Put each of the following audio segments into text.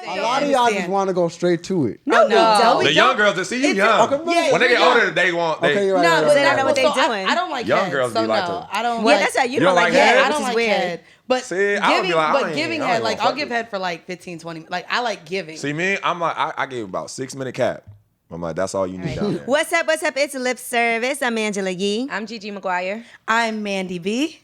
A lot of y'all just want to go straight to it. No, we don't. The young girls, see you young. When they get older, they want. Okay, you're right. No, but they don't know what they're so doing. I don't like Young head, girls so be no, like to- I don't Yeah, like. that's how you don't don't like like head. head? I which don't is like weird. head. But See, I would be like, I ain't- giving I head, ain't like gonna I'll fuck give it. head for like 15, 20. Like I like giving. See me, I'm like, I gave about 6-minute cap. I'm like, that's all you need down there. What's up? What's up? It's Lip Service. I'm Angela Yee. I'm Gigi McGuire. I'm Mandii B.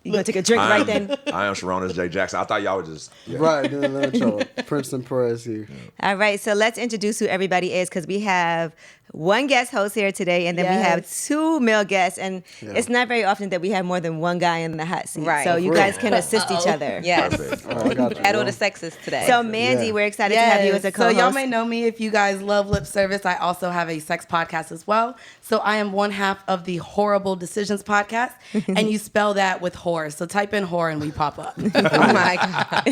You gonna take a drink right then? I am Sarunas Jackson. I thought y'all were just Right, then let y'all. Princeton Perez here. All right, so let's introduce who everybody is because we have one guest host here today, and then we have two male guests, and it's not very often that we have more than one guy in the hot seat. Right. So you guys can assist each other. Yes. perfect. Oh, I got you. Battle of the sexes today. So Mandii, we're excited to have you as a So co-host. y'all may know me if you guys love lip service. I also have a sex podcast as well. So I am one half of the WHOREible Decisions podcast, and you spell that with whore. So type in whore and we pop up. oh my God.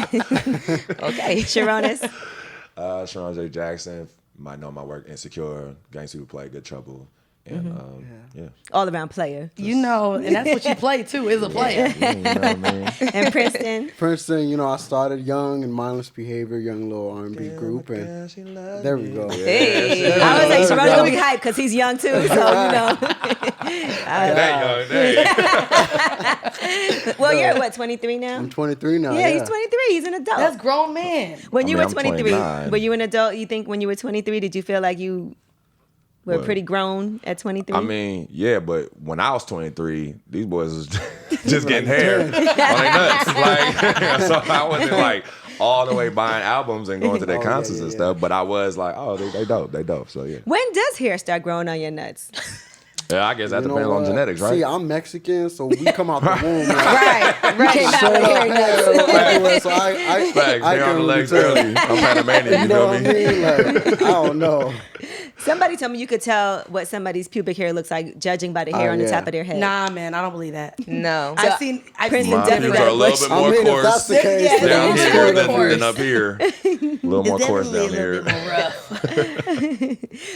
Okay. Sharonis. Sarunas Jackson. Might know my work, Insecure, Gang Super Play, Good Trouble, and All around player. You know, and that's what you play too, is a player. you know what I mean? And Princeton. Princeton, you know, I started young in Mindless Behavior, young little R&B group, and there we go. Hey. I was like, Sharonis gonna be hyped because he's young too, so you know. Well, you're what, 23 now? I'm 23 now. Yeah, he's 23. He's an adult. That's grown man. When you I were mean, I'm 23, 29. were you an adult? You think when you were 23, did you feel like you were What? pretty grown at 23? I mean, yeah, but when I was 23, these boys was just getting hair on their nuts. Like, so I wasn't like all the way buying albums and going to their concerts and stuff. But I was like, oh, they dope. So yeah. When does hair start growing on your nuts? Yeah, I guess that You know depends on what? genetics, right? See, I'm Mexican, so we come out the womb. Like, Right. Came out with hairy nuts. so I Facts, I hair on the can legs tell. early. I'm Panamanian, You know what I mean? Like, I don't know. Somebody told me you could tell what somebody's pubic hair looks like judging by the hair on the yeah. top of their head. Nah, man, I don't believe that. No. I've seen Princeton My definitely pubes are a got little bush. bit I more mean, if that's coarse the case, Yeah, then down I'm it's here scared more of than it. up here. A little more coarse down here.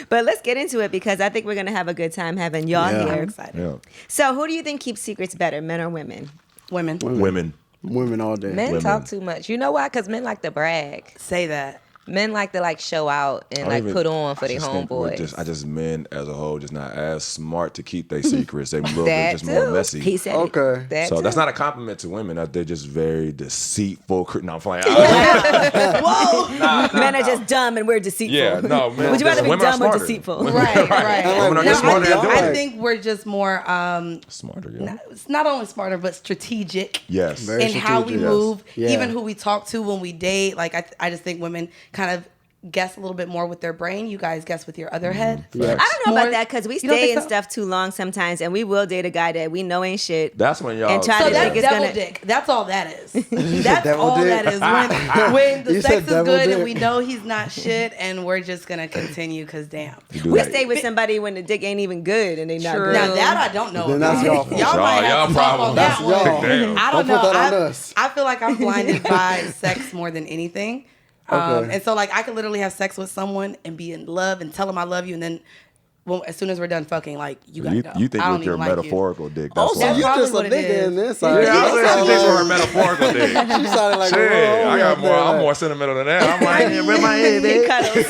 But let's get into it because I think we're going to have a good time having y'all Yeah. I'm here. excited. Yeah. So who do you think keeps secrets better, men or women? Women. Women. Women all day. Men Women. talk too much. You know why? Because men like to brag. Say that. Men like to like show out and like put on for their homeboys. I just men as a whole just not as smart to keep their secrets. They a little bit That just more too. messy. He said it. Okay. That So too. that's not a compliment to women. That they're just very deceitful. No, I'm playing. Whoa! Men are just dumb and we're deceitful. Yeah, no, man. Would you rather be women are dumb or smarter. deceitful? Right. Women are No, just smarter than I doing. think we're just more Smarter, yeah. it's not only smarter but strategic. Yes. Very In how we strategic. move, Yes. even who we talk to when we date. Like I just think women kind of guess a little bit more with their brain. You guys guess with your other head. Yes. I don't know More- about that because we You don't stay think in so? stuff too long sometimes, and we will date a guy that we know ain't shit. That's when y'all. And try So I that's think it's devil gonna- dick. That's all that is. That's devil all dick? that is. When the You sex said is devil good dick? and we know he's not shit, and we're just gonna continue because damn. You do We that. stay with somebody when the dick ain't even good and they not True. good. Now that I don't know. Then that's about. y'all fault. Y'all might Y'all have to talk problem. on that That's one. y'all. Damn. I don't Don't put know. that on us. I feel like I'm blinded by sex more than anything. Okay. And so like I could literally have sex with someone and be in love and tell them I love you, and then as soon as we're done fucking, like you gotta go. You think I don't with your even like metaphorical dick. Oh, That's so why. you probably just a what it nigga is. in this side. Yeah, I was sound thinking her like- metaphorical dick. She sounded like Shit, a I real got homie more. up I'm there, more sentimental than that. I'm like, yeah, rip my head, Big bitch. cuddles.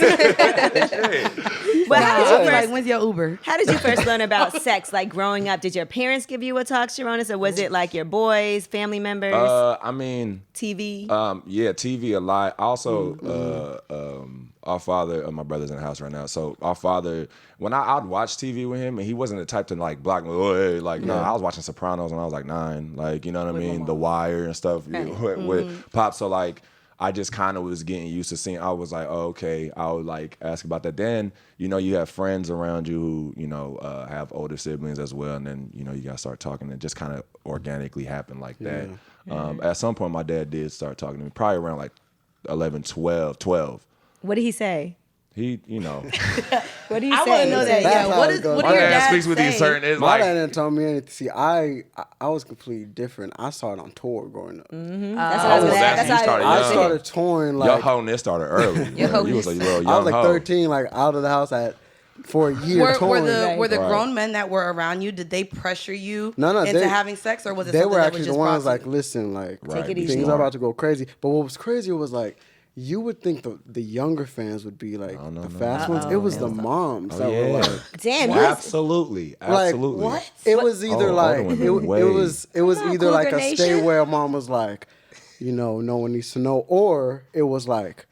Shit. But how did you like, first? when's your Uber? How did you first learn about sex? Like growing up, did your parents give you a talk, Sharonis, or was it like your boys, family members, I mean, TV? yeah, TV a lot. Also, our father, my brother's in the house right now. So our father, when I'd watch TV with him, and he wasn't the type to like block me. Oh, hey, like no, I was watching Sopranos when I was like 9. Like you know what I mean, The Wire and stuff with Pop. So like. I just kind of was getting used to seeing. I was like, oh, okay. I would like ask about that. Then you know you have friends around you who you know have older siblings as well, and then you know you gotta start talking. And it just kind of organically happened like that. At some point, my dad did start talking to me, probably around like 11, 12. What did he say? He, you know, What do you I say? want to know that. That's Yeah. how What it is goes. what my do your dad dad speaks with say? these certain. It's My like dad didn't tell me anything. See, I was completely different. I started on tour growing up. That's what I was Oh, gonna that's- ask. you started I young. started touring your like wholeness started early. You was a little young I was like hoe. 13, like out of the house for a year Were touring. the Right. grown men that were around you? Did they pressure you No, into they- having sex, or was it They something were that actually was the just ones brought like, to you? listen, like Right. Take it Be easy. things smart. are about to go crazy. But what was crazy was like, you would think the younger fans would be like the fast ones. It was the moms that were like, damn, well, absolutely. What? it was either like older it women, way. was either like Cougar a stay Nation. where mom was like, no one needs to know, or it was like,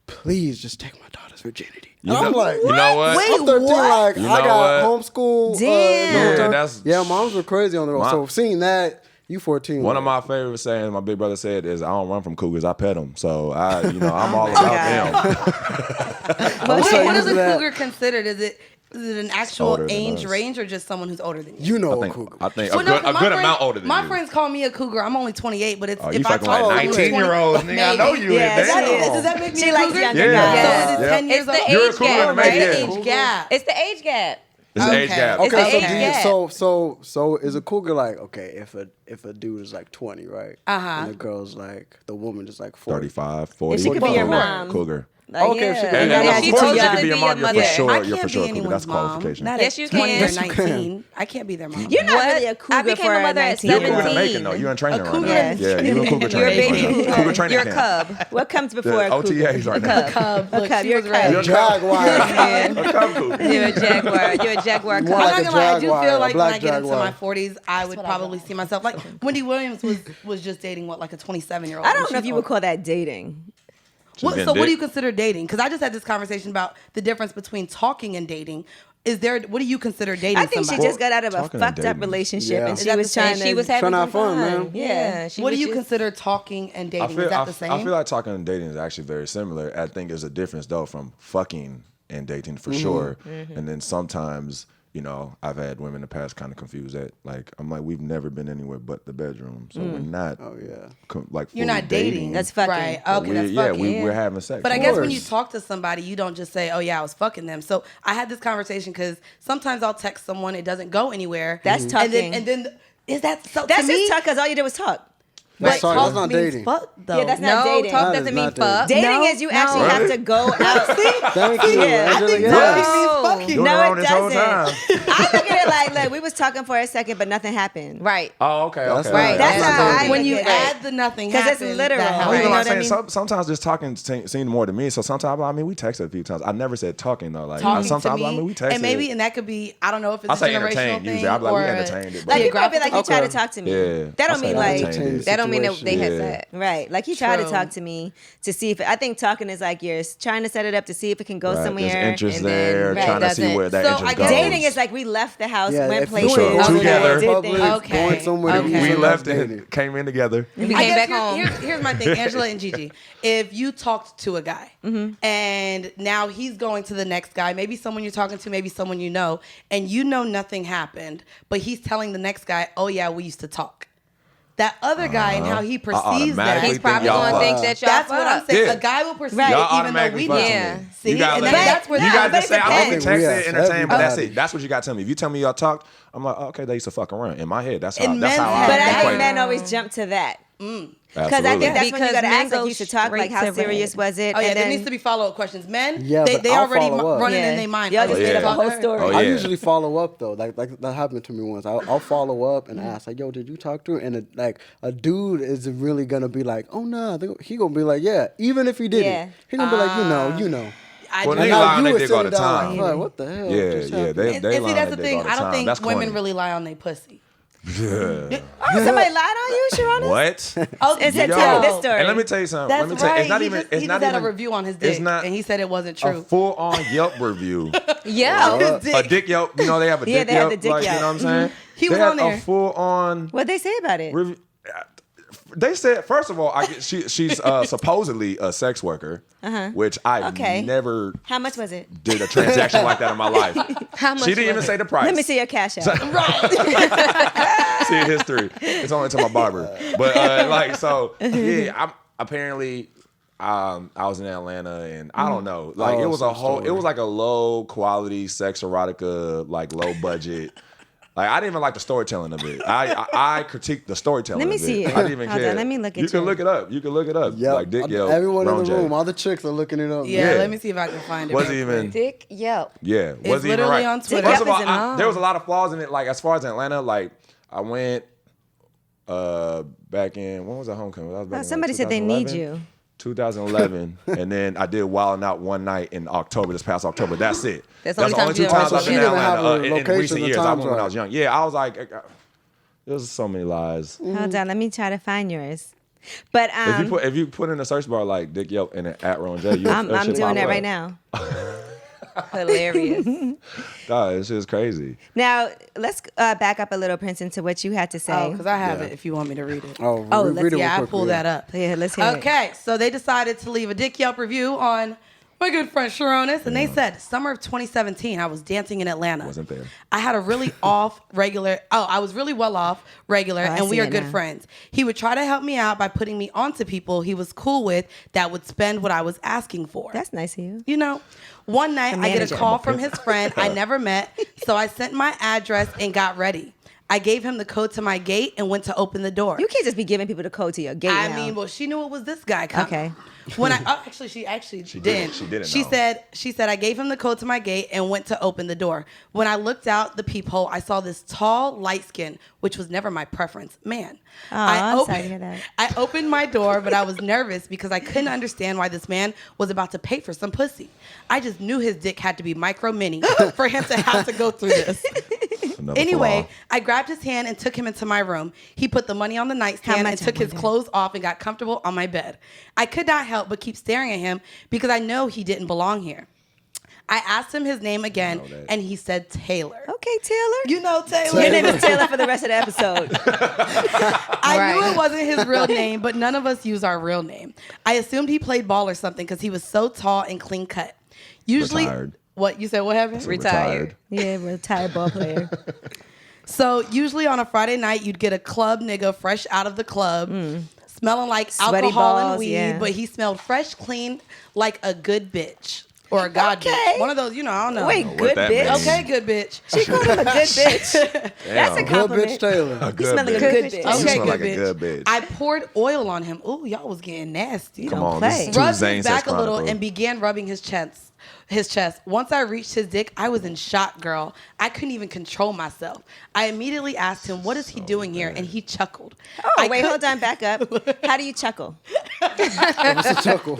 please just take my daughter's virginity. And I'm like, you know what? Wait, I'm 13, like, You I know got what? homeschool. Damn. Moms were crazy on the road. So seeing that, you 14. One of my favorite sayings my big brother said is, "I don't run from cougars, I pet them." So I'm all about them. What is a cougar considered? Is it an actual older than age us. range or just someone who's older than you? You know, I a cougar. think Well, no, a good amount older than my you. friends call me a cougar. I'm only 28, but it's Oh, you if I fucking talk like to someone 19-year-olds, nigga. I know you. Yeah, Damn. Does that make me She a likes cougar? younger Yeah. guys. So is it Yeah. 10 years It's the old? You're a age cougar gap, to right? make it. Age gap. It's the age gap. It's an age Okay. gap. It's Okay, the so age do you, gap. so is a cougar like, okay, if a dude is like 20, right? And the girl's like, the woman is like 40. 35, 40. she could be your cougar. mom. Cougar. Like, Okay, if she yeah. could be And your of mom. she course, told she you could to be a be mom. a You're mother. for sure. I You're can't for be sure a cougar. anyone's That's a mom. qualification. Not Yes, at you 20 or can. 19. I can't be their mom. You're not What? really a cougar I became for a mother at 19. You're a cougar in 17. Macon, though. You're in training right cougar now. in- Yeah, you're a cougar You're a training. baby right now. Cougar training You're a camp. cub. What comes The before a cougar? OTAs right now. Cub. Look, cub. she You're was a ready. cub. Jaguar. A cub cougar. You're a jaguar. You're a jaguar More cub. like I'm a not gonna lie, I do jaguar, feel a like when black I get into jaguar. my 40s, I would probably see myself like Wendy Williams was just dating like a 27-year-old. I don't know if you would call that dating. So getting what do dick. you consider dating? Because I just had this conversation about the difference between talking and dating. What do you consider dating? I think she somebody? just got out of a Talking and fucked up dating. relationship Yeah. and Is she that was the same? trying And to. she was having Trying to have some fun, fun. man. Yeah. She What do was you just- consider talking and dating? I feel, Is that the same? I feel like talking and dating is actually very similar. I think there's a difference though from fucking and dating for sure. And then sometimes, I've had women in the past kind of confuse that. Like, I'm like, we've never been anywhere but the bedroom, so we're not. Oh yeah. Like You're fully not dating. That's fucking. Right. But Okay, that's fucking. we're having sex. But I Of guess when course. you talk to somebody, you don't just say, "Oh yeah, I was fucking them." So I had this conversation because sometimes I'll text someone, it doesn't go anywhere. That's talking. And then is that so? That's to me, just talk because all you did was talk. That's talk that's not means dating. Fuck, though. Yeah, that's not No, dating. talk That doesn't is mean not fuck. Dating No, is you actually no. have to go out. Thank you, Yeah, I Angela. think Yes. No. fucking. Doing No, her it own this whole doesn't. time. I look at it like, look, we was talking for a second, but nothing happened. Right. Oh, okay. That's Okay. right. That's That's how not I when look you at it. add the nothing 'Cause it's happened, literal. that I helps. mean, You know like what I saying, mean? sometimes just talking seemed more to me. So sometimes, we texted a few times. I never said talking though. Like Talking sometimes, to me, we texted. and maybe, and that could be, I don't know if it's I a say generational entertained thing usually. I'd be like, we or entertained it, but- Like people be like, he tried to Okay. talk to me. Yeah. That I don't say mean like. entertained. That don't mean that they had Yeah. that. Right, like he tried to True. talk to me to see if I think talking is like you're trying to set it up to see if it can go Right, somewhere. There's interest and then- there, right, trying to see doesn't. where that So interest I goes. guess Dating is like we left the house, Yeah, went if places, sure. out Together. in did public, things. Okay. going somewhere to Okay. eat we something, left that's and dating. came in together. We I came guess back home. Here's my thing, Angela and Gigi. If you talked to a guy and now he's going to the next guy, maybe someone you're talking to, maybe someone you know, and you know nothing happened, but he's telling the next guy, "Oh yeah, we used to talk." That other guy and how he perceives automatically that. He's think probably y'all going to think fuck. that y'all That's what I'm fuck. saying. Yeah. A guy will perceive Right. it Y'all even though automatically we fuck don't. with Yeah. me. See, You gotta and let that- me- that's where you no, got but to it say, I only depends. texted Yes, entertainment, but that's everybody. it. That's what you got to tell me. If you tell me y'all talked, I'm like, okay, they used to fuck around. In my head, that's how In I men's equate But I it. think men always jump to that. Because I Absolutely. think that's when you Because got to men ask, like, go you should talk, like, straight how to serious was it? Oh yeah, and there then, needs to be follow-up questions. Men, Yeah, but they I'll already follow up. running Yeah. in their mind. Y'all Oh, just made yeah. up a whole Talk- story. Oh, I yeah. usually follow up though. Like that happened to me once. I'll follow up and ask like, "Yo, did you talk to her?" And a dude is really gonna be like, "Oh no," he gonna be like, "Yeah," even if he didn't. Yeah. He gonna be like, you know. I Well, do. niggas now lie on you their were dick all the sitting down time. like, what the hell? Yeah, just yeah, happened? they And lie see, on that's their the dick thing. all the I don't time. think That's women corny. really lie on their pussy. Yeah. Oh, somebody lied on you, Sharona? What? Oh, It said Yo. tell this story. And let me tell you something. That's let me tell you, right. it's not he even. just, It's he not just had even a review on his it's dick, not and he said it wasn't a true. full-on Yelp review. Yeah. A dick Yelp. You know they have a Yeah, dick they have Yelp. the dick like, you Yelp. know what I'm saying? He they was had on there. a full-on What'd they say about it? review. They said, first of all, she's supposedly a sex worker, which I Okay. never How much was it? did a transaction like that in my life. How much She didn't even was say it? the price. Let me see your cash out. See history. It's only to my barber. But I'm apparently I was in Atlanta and I don't know. Like it was a whole it was like a low quality sex erotica, like low budget. Like I didn't even like the storytelling of it. I critiqued the storytelling. Let me of see it. it. I didn't even Hold care. on, let me look at You can you. look it up. You can look it up. Yep. Like Dick Yelp. Everyone in Ron the J. room, all the chicks are looking it up. Yeah. Let me see if I can find it. Wasn't real even. quick. Dick Yelp. Yeah, It's wasn't even literally right. on Twitter. First of all, Yelp isn't there was a lot of flaws in it. Like as far as Atlanta, like I went back in when was that homecoming? I was back in, Somebody said they need 2011. you. 2011, and then I did Wildin' Out one night in October, this past October. That's it. That's the only two times I've been in Atlanta in recent years. I went when I was young. Yeah, I was like, there's so many lies. Hold on, let me try to find yours. But if you put in a search bar like Dick Yelp and an @Ron J, I'm doing that right now. Hilarious. God, this is crazy. Now let's back up a little, Princeton, to what you had to say. Oh, because I have it. If you want me to read it. Read it. Yeah, I pulled that up. Yeah, let's hear it. Okay, so they decided to leave a Dick Yelp review on my good friend Sarunas, and they said, summer of 2017, I was dancing in Atlanta. Wasn't there. I had a really I was really well off regular, and we are good friends. He would try to help me out by putting me onto people he was cool with that would spend what I was asking for. That's nice of you. You know, one night I get a call from his friend I never met, so I sent my address and got ready. I gave him the code to my gate and went to open the door. You can't just be giving people the code to your gate. I mean, well, she knew it was this guy coming. Okay. When she didn't. She said I gave him the code to my gate and went to open the door. When I looked out the peephole, I saw this tall, light skin, which was never my preference, man. I'm sorry to hear that. I opened my door, but I was nervous because I couldn't understand why this man was about to pay for some pussy. I just knew his dick had to be micro mini for him to have to go through this. Anyway, I grabbed his hand and took him into my room. He put the money on the nightstand and took his clothes off and got comfortable on my bed. I could not help but keep staring at him because I know he didn't belong here. I asked him his name again, and he said Taylor. Okay, Taylor. You know Taylor. Your name is Taylor for the rest of the episode. I knew it wasn't his real name, but none of us use our real name. I assumed he played ball or something because he was so tall and clean cut. Usually, Retired. What you said? What happened? Retired. Yeah, retired ball player. So usually on a Friday night, you'd get a club nigga fresh out of the club, smelling like Sweaty alcohol balls, and weed, yeah. but he smelled fresh, clean, like a good bitch. Or a god bitch. One of those, I don't know. Wait, what good that bitch? means. Okay, good bitch. She called him a good bitch. That's a Good compliment. bitch Taylor. You smell like a good bitch. You Okay, smell good like bitch. a good bitch. I poured oil on him. Ooh, y'all was getting nasty. Come don't on, play. this is two Rubbed Zane his Sex back a little Chronicles. and began rubbing his chest. Once I reached his dick, I was in shock, girl. I couldn't even control myself. I immediately asked him, what is he doing here? And he chuckled. Oh, wait, hold on, back up. How do you chuckle? What's a chuckle?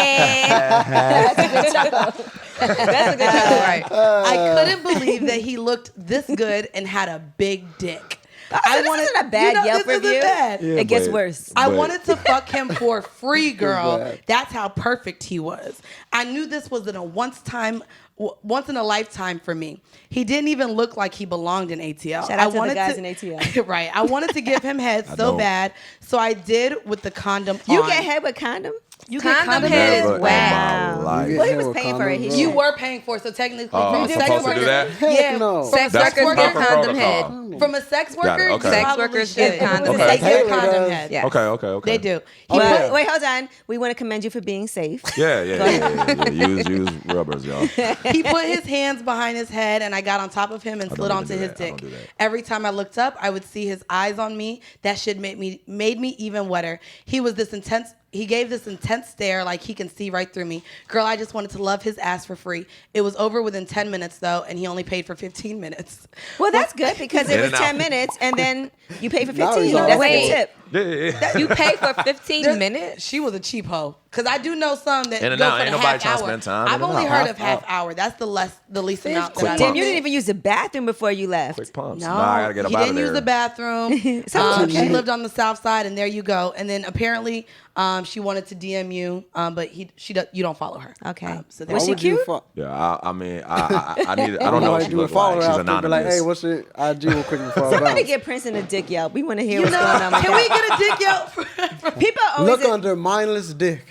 That's a good chuckle. That's a good chuckle, right? I couldn't believe that he looked this good and had a big dick. This isn't a bad Yelp this review. Isn't bad. Yeah, It gets but- worse. I wanted to fuck him for free, girl. bad. That's how perfect he was. I knew this was once in a lifetime for me. He didn't even look like he belonged in ATL. Shout out to the guys in ATL. Right. I wanted to give him head so don't. bad, so I did with the condom You on. get head with condom? You Condom head Never is in wow. my life. You Well, he get was hit with paying for it. condoms, He You bro. were paying for it, so technically Oh, from I'm a sex supposed to worker. do that? Heck Yeah, no. Sex That's workers get proper condom protocol. head. From a sex worker, okay. you Sex probably workers should. get If it was condom a head. sex, get Taylor condom does. head. Yeah. Okay. They do. Well, wait, hold on. We want to commend you for being safe. Yeah. Use rubbers, y'all. He put his hands behind his head, and I got on top of him and slid don't onto do his that. I dick. don't do that. Every time I looked up, I would see his eyes on me. That shit made me even wetter. He gave this intense stare like he can see right through me. Girl, I just wanted to love his ass for free. It was over within 10 minutes, though, and he only paid for 15 minutes. Well, that's good because it In was and out. 10 minutes and then you pay for Now 15. he's That's all like a Wait. tip. Yeah. You pay for 15 minutes? She was a cheap hoe. Because I do know some that In and go out. for Ain't the nobody half trying to hour. spend time. I've In and only out. heard Half of half hour. That's the least amount that I Damn, know. you didn't even use the bathroom before you left. Quick pumps. No, Nah, I gotta get up he out didn't of there. use the bathroom. okay. She lived on the south side, and there you go. And then apparently, she wanted to DM you, but you don't follow her. Okay. So Why Was she would you cute? fuck? Yeah, I mean, I need. I don't know Why what she do a looks follow like. her She's after, be like, anonymous. hey, what's your IG real quick before I Somebody bounce? get Princeton a dick Yelp. We want to hear You what's going on know, with can we that. get a dick Yelp? People always Look under mindless dick.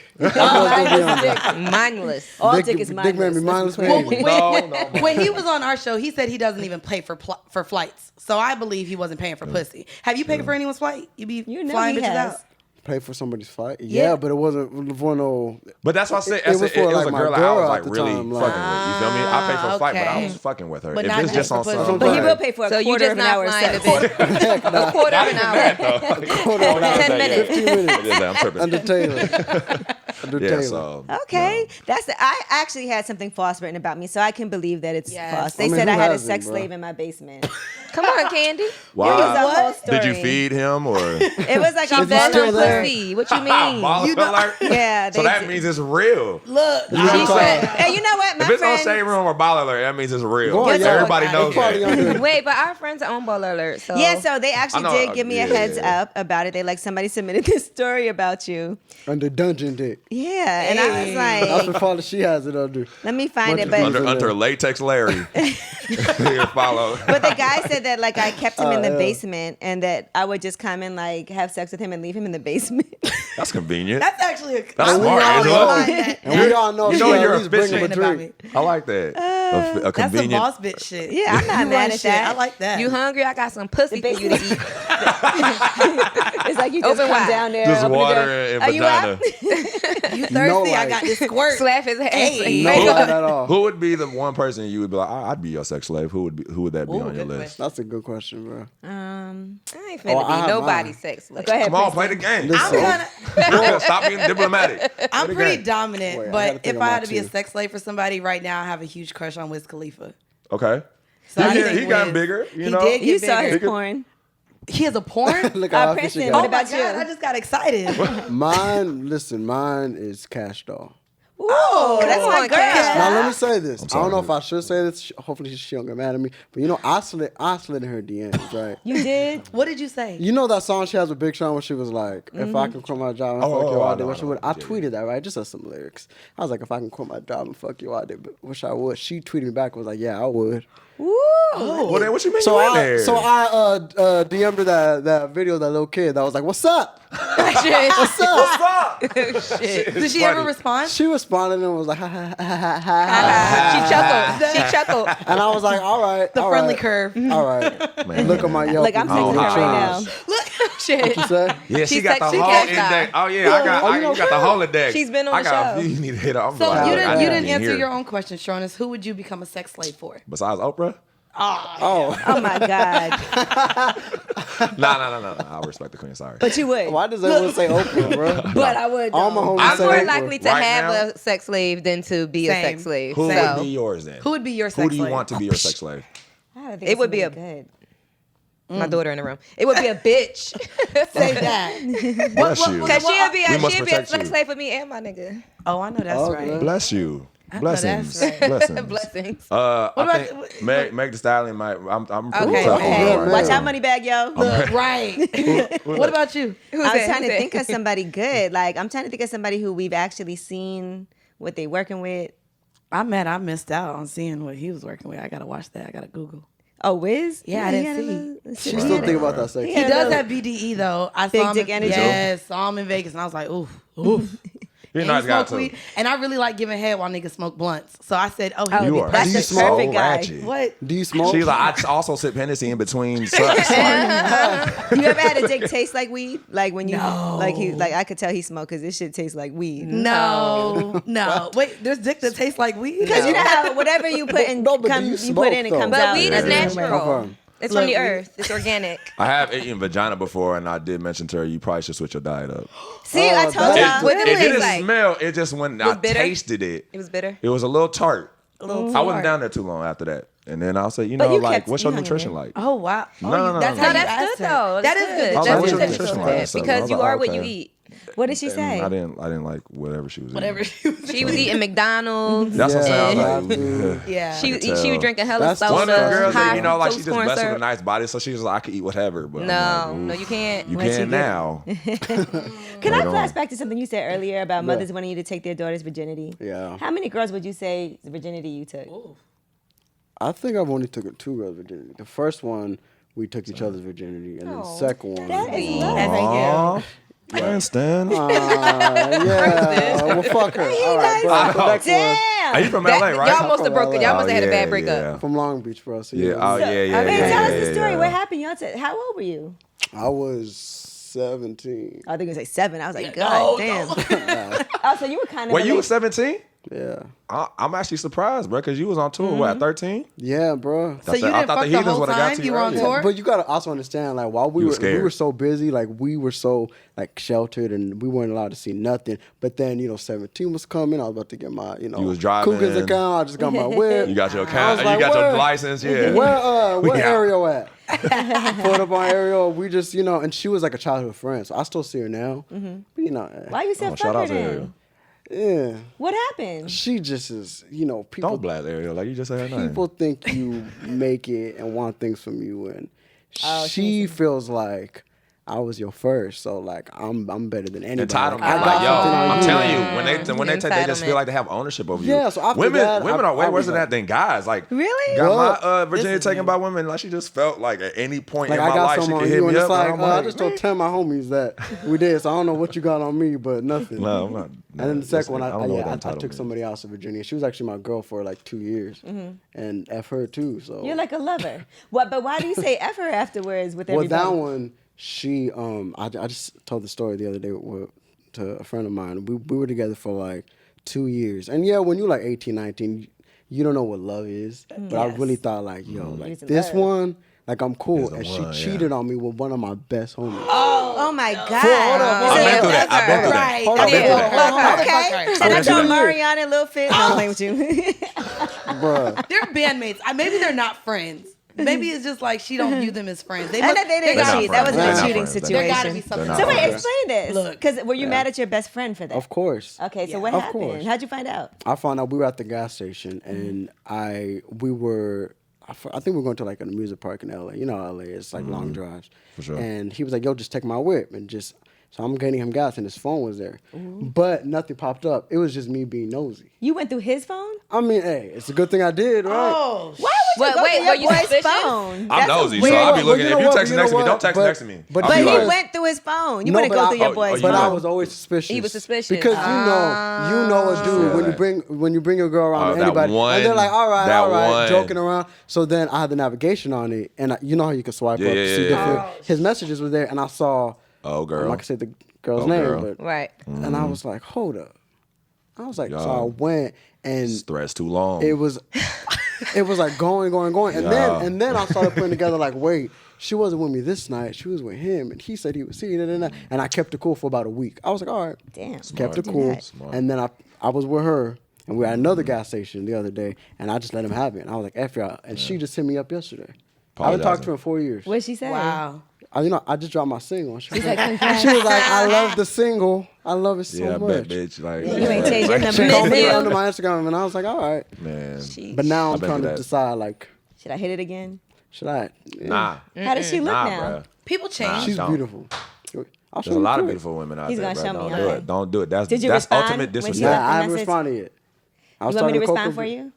Mindless. all Dick- dick is dick mindless. made me let's be mindless, clear. man. When he was on our show, he said he doesn't even pay for flights. So I believe he wasn't paying for pussy. Have you paid for anyone's flight? You be You know flying he bitches has. out. Pay for somebody's flight? Yeah. Yeah, but it wasn't for no. But that's what I said. It was for, It was like, a my girl that I girl was at like the really time, fucking like- with. You feel me? I paid for a flight, but I okay. was fucking with her. But If not it's just on paying for some, But he Right. will pay for a So you quarter just of an not hour flying sex. a bit. A quarter of an hour. 10 minutes. 15 minutes. Yeah, I'm tripping. Under Taylor. Under Yeah, Taylor. so Okay, I actually had something false written about me, so I can believe that it's Yes. false. They I mean, said who I had a hasn't, sex bro? slave in my basement. Come on, Candy. Wow. It was a whole story. Did you feed him or? It was like a That's still not there? pussy. What you mean? Baller alert? Yeah, So they that did. means it's real. Look, She said, Hey, you know what? My If it's on friends, Shade Room or Baller Alert, that means it's real. Go on, So y'all. everybody It's knows probably that. under- wait, but our friends are on Baller Alert. So yeah, so they I actually know, did give me a yeah. heads up about it. They like somebody submitted this story about you. Under dungeon dick. Yeah, and I was That's like, what father she has it under. let me find it. Bunch of But Under latex Larry. Here, follow. but the guy said that like I kept him in the basement and that I would just come and like have sex with him and leave him in the basement. That's convenient. that's actually a. That's I smart, really Angela. like that. And we all know You she know at you're least bring him a efficient about drink. me. I like that. A That's some convenient. boss bitch shit. Yeah, I'm not You mad run at shit. that. I like that. you hungry? I got some pussy for you to eat. It's like you just Open come wide. down there. Just open the water door. and Are you vagina. You thirsty? No I light. got this squirt. Slap his ass. Hey. No Make light up. at all. Who would be the one person you would be like, I'd be your sex slave? Who would that be Ooh, on your good list? That's a good question, bro. I ain't Oh, finna I have be nobody's mine. sex slave. Go ahead. Come on, Princeton. play the game. Listen. Stop being diplomatic. I'm Play the pretty game. dominant, Wait, I gotta but think if of I mine had to be a too. sex slave for somebody right now, I have a huge crush on Wiz Khalifa. Okay. So I He think got Wiz- bigger, you he know? did get You saw bigger. his porn. He has a porn. Look how happy Princeton, she what Oh got. my about god! you? I just got excited. Mine, listen, mine is Cash Doll. Oh, that's my on, girl. Cash. Now let me say this. I sorry. don't know if I should say this. Hopefully she don't get mad at me. But you know, I slid in her DMs, right? You did? What did you say? You know that song she has with Big Sean where she was like, if I can quit my job and fuck you all I day, know, wish I I know. would. I Yeah, tweeted that, right? Just as some lyrics. I was like, if I can quit my job and fuck you all day, wish I would. She tweeted me back and was like, yeah, I would. Woo. Well, then what you mean So you in I there? DM'd her that video of that little kid that was like, what's up? Shit. What's up? Did she funny. ever respond? She responded and was like, ha ha ha ha ha. She chuckled. She chuckled. And I was like, all right. The all friendly right, curve. All right. Man. Look at my Yelp. Like I'm review. texting her Oh, right now. Look, Shit. You say? Yeah, she She got the sexy whole cat index. style. Oh yeah, you got the whole index. She's been on I the got show. You need to hit her. I'm so like, you I didn't need answer here. your own question, Sarunas. Who would you become a sex slave for? Besides Oprah? Oh. Oh my God. No. I respect the queen. Sorry. But you would. Why does everyone say Oprah, bro? But I would. All my though. homies I'm say more Oprah. likely to Right have now? a sex slave than to be a Same. sex slave. Who So would be yours then? Who would be your sex Who do you slave? want to be your sex slave? I gotta think It of would be somebody a- good. my daughter in the room. It would be a bitch. Say that. Bless you. Cause she'll be We must a protect sex you. slave for me and my nigga. Oh, I know that's Oh, right. good. Bless you. know Blessings. that's right. Blessings. Blessings. I about- think Meg Thee Stallion might. I'm pretty Okay. tough on Hey, her right watch now. out, money bag, yo. Look, right. What about you? Who's I was that? trying Who's to that? think of somebody good. Like I'm trying to think of somebody who we've actually seen what they working with. I'm mad I missed out on seeing what he was working with. I gotta watch that. I gotta Google. Oh, Wiz? Yeah, I he didn't had a see. little- She still think about that sex. He He had does a have BDE though. I Big saw him. dick energy. Yes, saw him in Vegas, and I was like, oof, oof. He's a And nice he guy smoked too. weed, and I really like giving head while niggas smoke blunts. So I said, oh, he Oh, would You be are. That's Do you the smoke? perfect guy. ratchet. What? Do you smoke? She's like, I also sip Hennessy in between sucks. Like, You ever had a dick taste like weed? Like when you, No. like I could tell he smoked because this shit tastes like weed. No, no. Wait, there's dick that tastes like weed. Because you know how whatever you put in, No, but do you you smoke, put in, it though? comes But out. weed is Yeah. natural. Confirm. It's from the Look, earth. It's organic. I have eaten vagina before, and I did mention to her, you probably should switch your diet up. See, I Oh, told that- y'all. What did It it didn't taste like? smell. It just when I bitter? tasted it, It was bitter. it was a little tart. A little I wasn't tart. down there too long after that. And then I'll say, But you like, kept- what's you your hung in nutrition there. like? Oh wow. No, Oh, no, no, that's no. how No, you that's asked good her. though. That That's is good. good. I was That's like, what's good your that you nutrition told like? that So I because was you like, are what okay. you eat. What did she And say? I didn't like whatever she was Whatever eating. she was. She was eating McDonald's. That's what Yeah, sounds like. dude. Yeah. She can was tell. drinking hella That's soda. One of them girls that, high you know, like she fructose just corn blessed with a syrup. nice body, so she was like, I could eat whatever. But No, I'm no, like, you can't. you Once you can get- now. Can I Right flash on. back to something you said earlier about mothers wanting you to take their daughter's virginity? Yeah. How many girls would you say virginity you took? I think I've only taken 2 girls' virginity. The first one, we took each other's virginity, and then the second one. That is love. Aw, Princeton. Yeah. Well, fuck her. All right. But the next one Damn. Are you from That- LA, right? Y'all must have broke it. Y'all must have had a bad breakup. Yeah. from Long Beach, bro. So Yeah. Oh, yeah, yeah. Hey, yeah, tell us yeah, the story. yeah. What happened? Y'all how old were you? I was 17. I think it was like 7. I was like, God damn. Oh, so you were kind of. Wait, you were 17? Yeah. I'm actually surprised, bro, because you was on tour, what, at 13? Yeah, bro. So you didn't fuck the whole time you were on tour? But you gotta also understand, like, while we were so busy, like, we were so, like, sheltered, and we weren't allowed to see nothing. But then, 17 was coming. I was about to get my, you was driving. Cougars account. I just got my whip. You got your account. You got your license, yeah. Where Ariel at? Pulled up on Ariel. We just, and she was like a childhood friend, so I still see her now. But, why you said fuck her then? Yeah. What happened? She just is, people. Don't blast Ariel like you just said her name. People think you make it and want things from you, and she feels like I was your first, so like I'm better than anybody. Entitlement. Like, I'm telling you, when they take, they just feel like they have ownership over you. Yeah, so after women that, are way worse than that than guys. Like, really? Got my virginity taken by women. Like, she just felt like at any point in my life she could hit me up. Like, I just told 10 of my homies that we did, so I don't know what you got on me, but nothing. No, I'm not. And then the second one, I took somebody else to Virginia. She was actually my girl for like 2 years, and F her too. So you're like a lover. What? But why do you say F her afterwards with everybody? Well, that one, she, I just told the story the other day to a friend of mine. We were together for like 2 years, and yeah, when you're like 18, 19, you don't know what love is. But I really thought like, like this one. Like, I'm cool. And she cheated on me with one of my best homies. Oh my God. I've been through that. I've been through that. Okay. Should I tell Mariana and Lil Fit? No, I'm playing with you. Bruh. They're bandmates. Maybe they're not friends. Maybe it's just like she don't view them as friends. They didn't cheat. That wasn't a cheating situation. There gotta be something. So wait, explain this. Look, because were you mad at your best friend for that? Of course. Okay, so what happened? How'd you find out? I found out we were at the gas station, and I think we were going to like an amusement park in LA. You know how LA is, like long drives. For sure. And he was like, yo, just take my whip. And so I'm getting him gas, and his phone was there. But nothing popped up. It was just me being nosy. You went through his phone? I mean, hey, it's a good thing I did, right? Oh, why would you go through your boy's phone? I'm nosy, so I'll be looking. If you text next to me, don't text next to me. But he went through his phone. You wouldn't go through your boy's phone. But I was always suspicious. He was suspicious. Because you know a dude when you bring a girl around anybody, and they're like, all right, joking around. So then I had the navigation on it, and you know how you can swipe up to see different. His messages were there, and I saw. Oh, girl. I'm not gonna say the girl's name, but right. And I was like, hold up. I was like, so I went and thread's too long. It was like going, and then I started putting together like, wait, she wasn't with me this night. She was with him, and he said he was seeing it, and I kept it cool for about a week. I was like, all right, damn, kept it cool, and then I was with her, and we were at another gas station the other day, and I just let him have it. And I was like, F y'all, and she just hit me up yesterday. I haven't talked to her in 4 years. What'd she say? Wow. I just dropped my single. She was like, I love the single. I love it so much. Bitch, like, you ain't changed your number. She called me under my Instagram, and I was like, all right. Man. But now I'm trying to decide, like, should I hit it again? Should I? Yeah. Nah. How does she look now? Bruh. People change. She's beautiful. There's a lot of beautiful women out there. He's gonna show me. Don't do it. Don't do it. Did you that's respond ultimate when she disrespect. left Nah, I haven't responded yet. You want me to respond for you?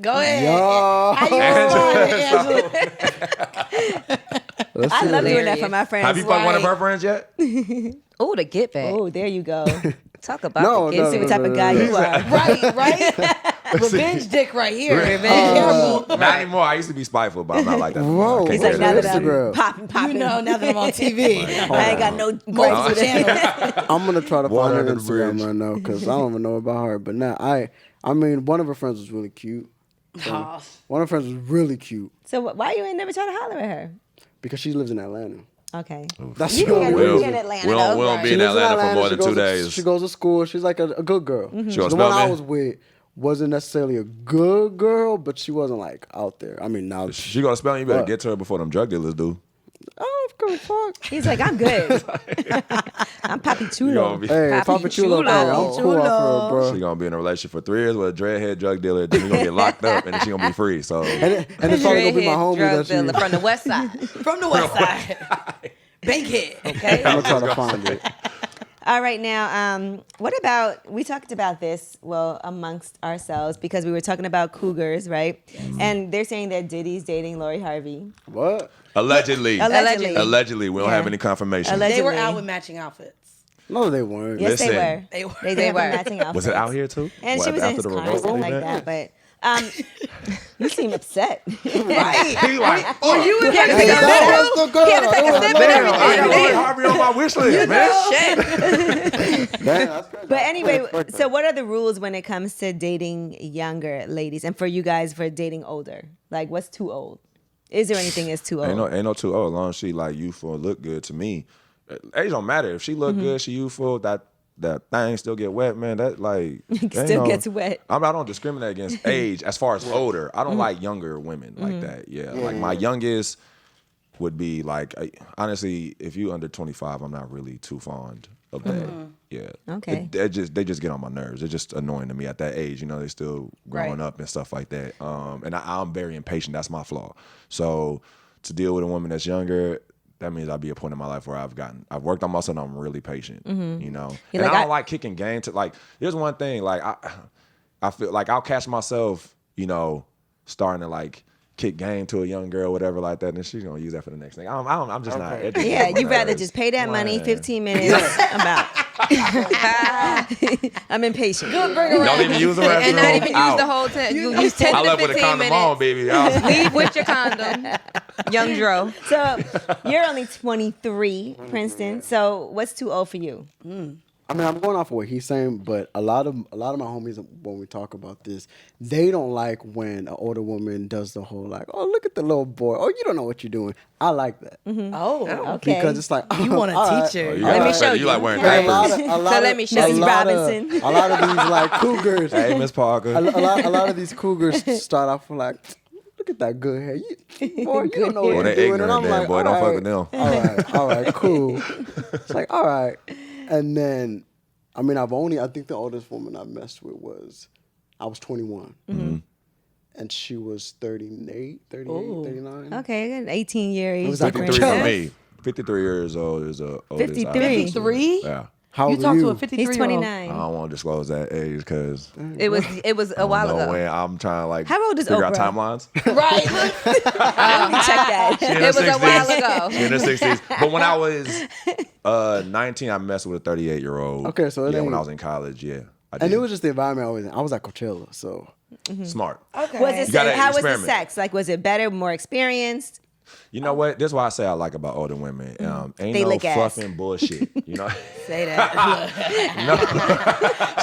Go ahead. Yo. How you respond, Angela? I love doing that for my friends. Have you fucked one of her friends yet? Oh, the get back. Oh, there you go. Talk about the get See what type of guy you are. Right? Revenge dick right here. Not anymore. I used to be spiteful, but I'm not like that. Whoa. He's like, now that I'm Instagram. popping. You know, now that I'm on TV. I ain't got no multiple channels. I'm gonna try to Water find her under the Instagram bridge. right now because I don't even know about her. But now I mean, one of her friends was really cute. Oh. One of her friends was really cute So why you ain't never try to holler at her? because she lives in Atlanta. Okay. That's You the only can reason. be in Atlanta. We don't though. be in She lives Atlanta for more She than 2 goes to- days. She goes to school. She's like a good girl. She gonna The spell one I me? was with wasn't necessarily a good girl, but she wasn't like out there. I mean, now She gonna spell you. You better What? get to her before them drug dealers do. oh, good fuck. He's like, I'm good. I'm Papi You Chulo. gonna be, Hey, Papa Chulo, hey, I'm cool off her, she bro. gonna be in a relationship for 3 years with a dreadhead drug dealer. Then you gonna get locked up, and then she gonna be free. So And it's probably gonna be my homie drug that she. dealer from the west side. From the west side. Bankhead. Okay. I'm gonna try to find it. All right, now, what about, we talked about this, well, amongst ourselves, because we were talking about cougars, right? And they're saying that Diddy's dating Lori Harvey. What? allegedly. Allegedly. We don't have any confirmation. Allegedly. They were out with matching outfits. No, they weren't. Yes, Listen. they were. They were. They were matching outfits. Was it out here too? And What, she was in after his the car and revolt stuff like event? that. You seem upset. Right. He like, Or you in Yeah, that yeah, That's the girl. He had to take a sip and damn, I got everything. Lori Harvey on my wish list, man. Shit. That's crazy. But anyway, so what are the rules when it comes to dating younger ladies, and for you guys for dating older? Like, what's too old? Is there anything that's too old? Ain't no too old. As long as she like youthful and look good to me, age don't matter. If she look good, she youthful. That thing still get wet, man. That like Still gets wet. I don't discriminate against age as far as older. I don't like younger women like that. Yeah, like my youngest would be like honestly, if you under 25, I'm not really too fond of that. Yeah. Okay. They just get on my nerves. It's just annoying to me at that age. You know, they still growing up and stuff like that. And I'm very impatient. That's my flaw. So to deal with a woman that's younger, that means I'll be a point in my life where I've worked on myself and I'm really patient, you know? Yeah, and like I don't like kicking game to like, there's one thing, like I feel like I'll catch myself, you know, starting to like kick game to a young girl, whatever like that, and she's gonna use that for the next thing. I'm just not educated. Yeah, on you'd rather nerves. just pay that money, 15 minutes. I'm impatient. Don't even use the restroom. And not even use Out. the whole time. You use 10 I to left with a 15 condom on, minutes. baby. I was- Leave with your condom. Young Dro. So you're only 23, Princeton. So what's too old for you? I mean, I'm going off of what he's saying, but a lot of my homies, when we talk about this, they don't like when an older woman does the whole like, oh, look at the little boy. Oh, you don't know what you're doing. I like that. Oh, Okay. Because it's like, you want all a right. teacher. You Let me like- show you you. like wearing And diapers. So let me show a you. lot Robinson. Of, a lot of these like cougars. Hey, Miss Parker. a lot of these cougars start off with like, look at that good hair. Boy, you don't know Boy, what they you're doing. ignorant, And I'm then, like, boy. all Don't fuck right, with them. all right, cool. It's like, all right. And then, I mean, I think the oldest woman I messed with I was 21. And she was 38, 39. Okay, an 18-year age. was like 53 Jealous. for me. 53 years old is the oldest. 53. 53? Yeah. How You old talked are to you? a 53-year-old. He's I 29. don't want to disclose that age because It was a while ago. when I'm trying to like How old is figure out Oprah? timelines. Right. Let me check that. She in her It was a 60s. while ago. She in her 60s. But when I was 19, I messed with a 38-year-old. Okay, so it yeah, when ain't- I was in college, yeah. I And did. it was just the environment I was in. I was at Coachella, so. Smart. Okay. Was it? You gotta How was the experiment. sex? Like, was it better, more experienced? You know what? This is why I say I like about older women. Ain't They no lick ass. fluffing bullshit. You know? Say that.